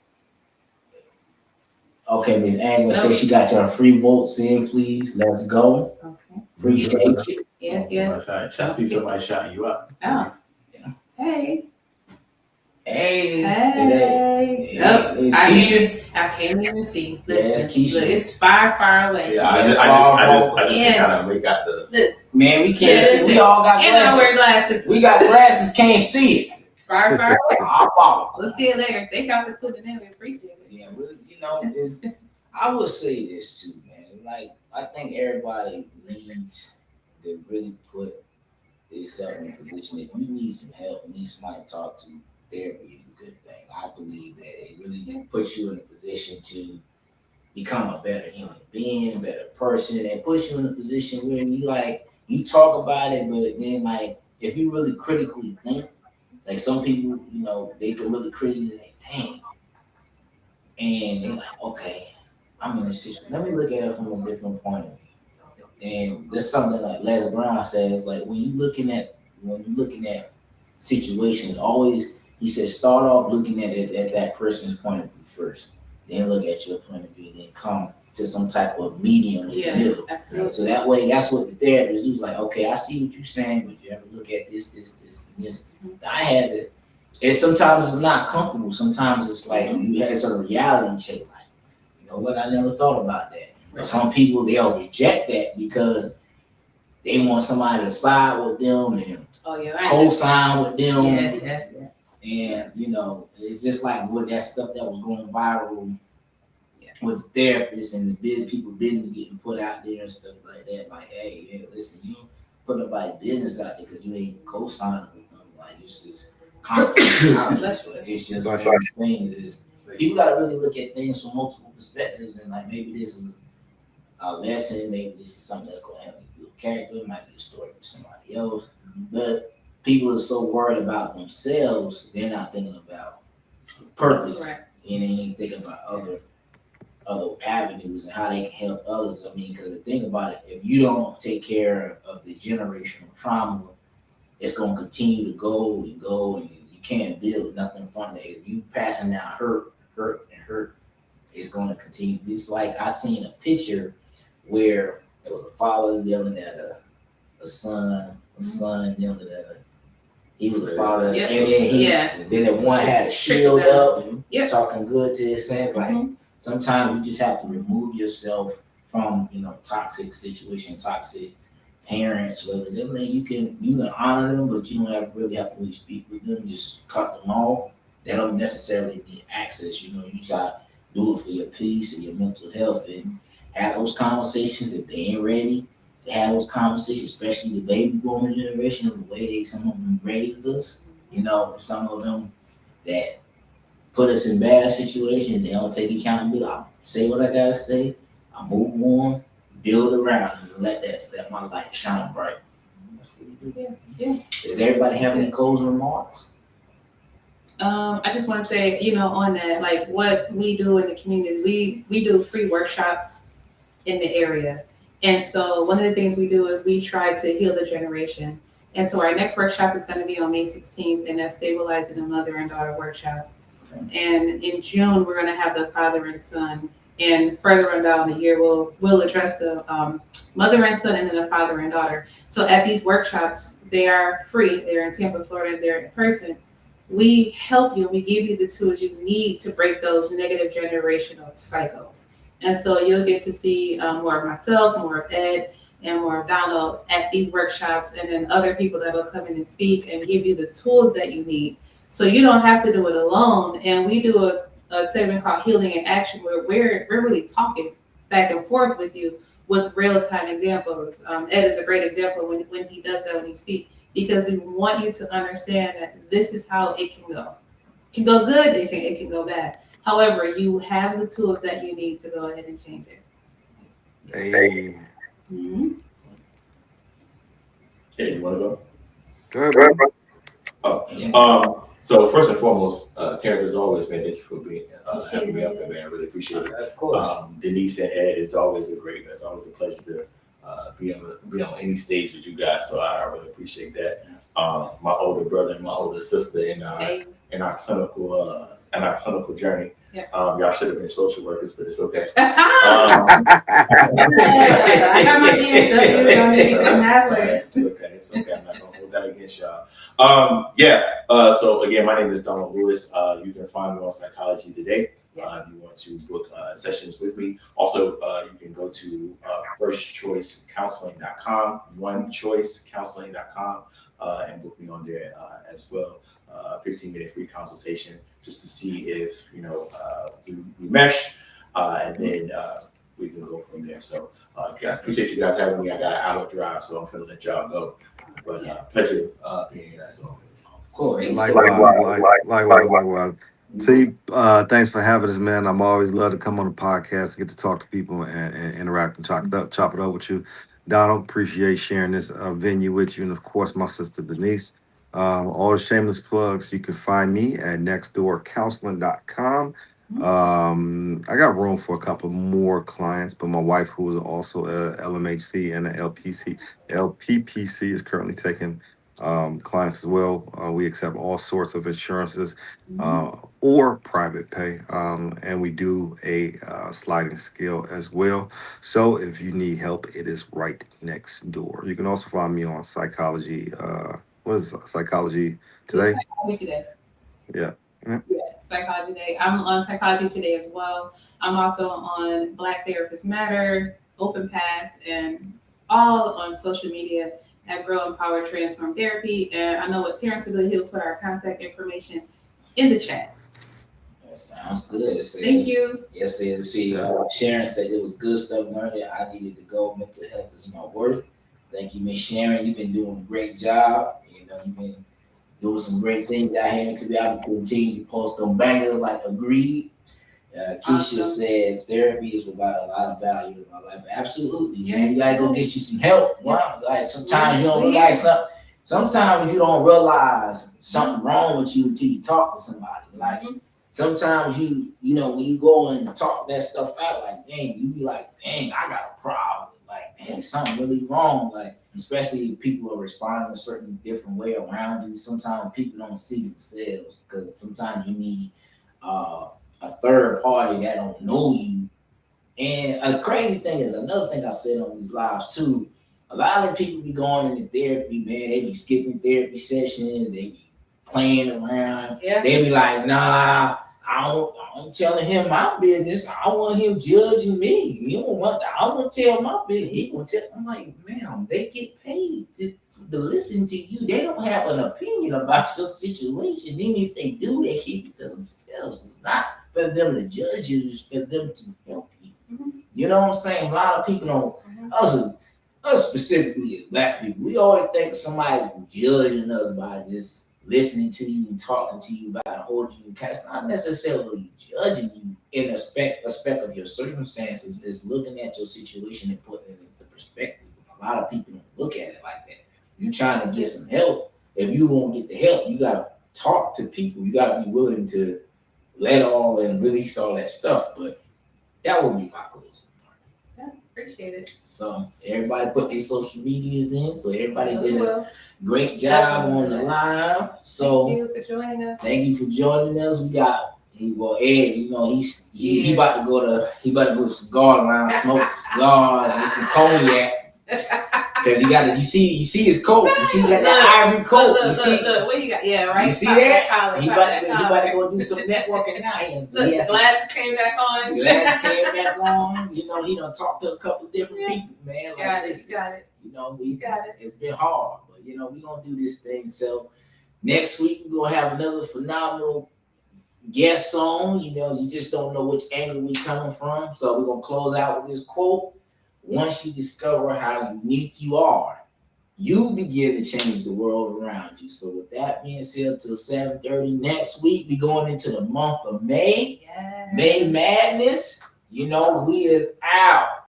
okay, Miss Angela said she got your free votes in, please. Let's go. Okay. Appreciate you. Yes. I see somebody shouting you out. Oh. Hey. Hey. Hey. Yeah, Oh, it's I Keisha. can't even see. Yeah, it's Listen, Keisha. look, it's far away. Yeah, I just kind of make out the. Look, Man, we can't see. We all got and I wear glasses. glasses. We got glasses, can't see it. It's far away. Eyeball. We'll see you later. Thank y'all for tuning in. We appreciate it. Yeah, I will say this too, man. Like, I think everybody needs to really put themselves in a position. If you need some help, need somebody to talk to, therapy is a good thing. I believe that it really puts you in a position to become a better human being, a better person, and puts you in a position where you talk about it, but then if you really critically think, like some people, they can really critically think, dang, and they're like, okay, I'm in this situation. Let me look at it from a different point of view. And there's something like Les Brown says, like when you're looking at situations, always he says start off looking at it at that person's point of view first, then look at your point of view, then come to some type of medium in the middle. Absolutely. So that way, that's what the therapist was like. Okay, I see what you're saying, but you have to look at this, and this. I had to. And sometimes it's not comfortable. Sometimes it's like it's a reality check. Like, you know what? I never thought about that. But some people they'll reject that because they want somebody to side with them and co-sign with them. Yeah. And it's just like with that stuff that was going viral with therapists and the people business getting put out there and stuff like that. Like, hey, listen, you don't put nobody's business out there because you ain't co-signing with them. Like, it's just confidence. But it's just one of those things is people got to really look at things from multiple perspectives and like maybe this is a lesson, maybe this is something that's going to help you build character. It might be a story for somebody else. But people are so worried about themselves, they're not thinking about purpose. Right. And they ain't thinking about other avenues and how they can help others. I mean, because the thing about it, if you don't take care of the generational trauma, it's going to continue to go, and you can't build nothing from it. If you passing down hurt, it's going to continue. It's like I seen a picture where there was a father yelling at a son, yelling at he was a father, and then then one had a shield up, talking good to his son. Like sometimes you just have to remove yourself from toxic situation, toxic parents, whether they're you can honor them, but you don't really have to really speak with them. Just cut them off. That don't necessarily be access. You gotta do it for your peace and your mental health, and have those conversations if they ain't ready. To have those conversations, especially the baby boomer generation, the way some of them raised us. Some of them that put us in bad situations, they don't take accountability. I say what I gotta say. I move on, build around, and let my light shine bright. That's what we do. Yeah. Does everybody have any closing remarks? I just want to say, on that, like what we do in the community is we do free workshops in the area. And so one of the things we do is we try to heal the generation. And so our next workshop is going to be on May 16th, and that's Stabilizing a Mother and Daughter workshop. And in June, we're going to have the father and son. And further on down the year, we'll address the mother and son and then the father and daughter. So at these workshops, they are free. They're in Tampa, Florida, and they're in person. We help you. We give you the tools you need to break those negative generational cycles. And so you'll get to see more of myself, more of Ed, and more of Donald at these workshops, and then other people that will come in and speak and give you the tools that you need. So you don't have to do it alone. And we do a segment called Healing in Action, where we're really talking back and forth with you with real-time examples. Ed is a great example when he does that, when he speaks, because we want you to understand that this is how it can go. It can go good, it can go bad. However, you have the tools that you need to go ahead and change it. Hey. Mm-hmm. Hey, you want to go? Go ahead, bro. Oh, so first and foremost, Terrence, as always, man, thank you for being having me up here, man. I really appreciate it. Of course. Denise and Ed, it's always a pleasure to be on any stage with you guys. So I really appreciate that. My older brother and my older sister in our clinical journey. Yeah. Y'all should have been social workers, but it's okay. I got my BMW. Don't need to come halfway. It's okay. I'm not gonna hold that against y'all. So again, my name is Donald Lewis. You can find me on Psychology Today. If you want to book sessions with me. Also, you can go to firstchoicecounseling.com, onechoicecounseling.com, and book me on there as well. 15-minute free consultation just to see if we mesh, and then we can go from there. So I appreciate you guys having me. I got an hour drive, so I'm gonna let y'all go. But pleasure being here as always. Of course. Likewise. See, thanks for having us, man. I'm always love to come on the podcast, get to talk to people and interact and chop it up with you. Donald, appreciate sharing this venue with you, and of course my sister Denise. All the shameless plugs, you can find me at nextdoorcounseling.com. I got room for a couple more clients, but my wife, who is also a LMHC and a LPPC, is currently taking clients as well. We accept all sorts of insurances or private pay, and we do a sliding scale as well. So if you need help, it is right next door. You can also find me on Psychology. What is Psychology Today? Psychology Today. Yeah. Psychology Today. I'm on Psychology Today as well. I'm also on Black Therapists Matter, Open Path, and all on social media at Grow, Empower, Transform Therapy. And I know what Terrence will do. He'll put our contact information in the chat. That sounds good. Thank you. Yes, see, Sharon said it was good stuff learned. I needed to go. Mental health is my worth. Thank you, Miss Sharon. You've been doing a great job. You've been doing some great things out here in the community. I can continue to post them bangers like Agreed. Keisha said therapy is about a lot of value in my life. Absolutely, man. You gotta go get you some help. Wow. Like sometimes you don't realize something. Sometimes you don't realize something wrong with you until you talk to somebody. Like sometimes when you go and talk that stuff out, like dang, you be like, dang, I got a problem. Like, dang, something really wrong. Like, especially if people are responding a certain different way around you. Sometimes people don't see themselves because sometimes you need a third party that don't know you. And a crazy thing is another thing I said on these lives too. A lot of people be going into therapy, man. They be skipping therapy sessions. They be playing around. Yeah. They be like, nah, I I'm telling him my business. I want him judging me. You don't want I want to tell my business. He gonna tell. I'm like, ma'am, they get paid to listen to you. They don't have an opinion about your situation. Even if they do, they keep it to themselves. It's not for them to judge you. It's for them to help you. You know what I'm saying? A lot of people don't. Us specifically as black people, we always think somebody's judging us by just listening to you and talking to you about holding you. It's not necessarily judging you in aspect of your circumstances. It's looking at your situation and putting it into perspective. A lot of people don't look at it like that. You're trying to get some help. If you won't get the help, you gotta talk to people. You gotta be willing to let all and release all that stuff. But that would be my closing. Appreciate it. So everybody put their social medias in. So everybody did a Well, great job on the live. So thank you for joining us. thank you for joining us. We got Ed. You know he about to go to cigar lounge, smoke some cigars with some cognac. Cause he got you see his coat. You see that ivory coat. Look, what you got? Yeah, right. You see that? He about to go do some networking now. Look, the glasses came back on. Glasses came back on. You know, he done talked to a couple of different people, man. Got it. You know, Got it. it's been hard, but you know, we gonna do this thing. So next week we're gonna have another phenomenal guest on. You know, you just don't know which angle we coming from. So we're gonna close out with this quote. Once you discover how unique you are, you begin to change the world around you. So with that being said, till 7:30 next week, we going into the month of May. Yes. May Madness. You know, we is out.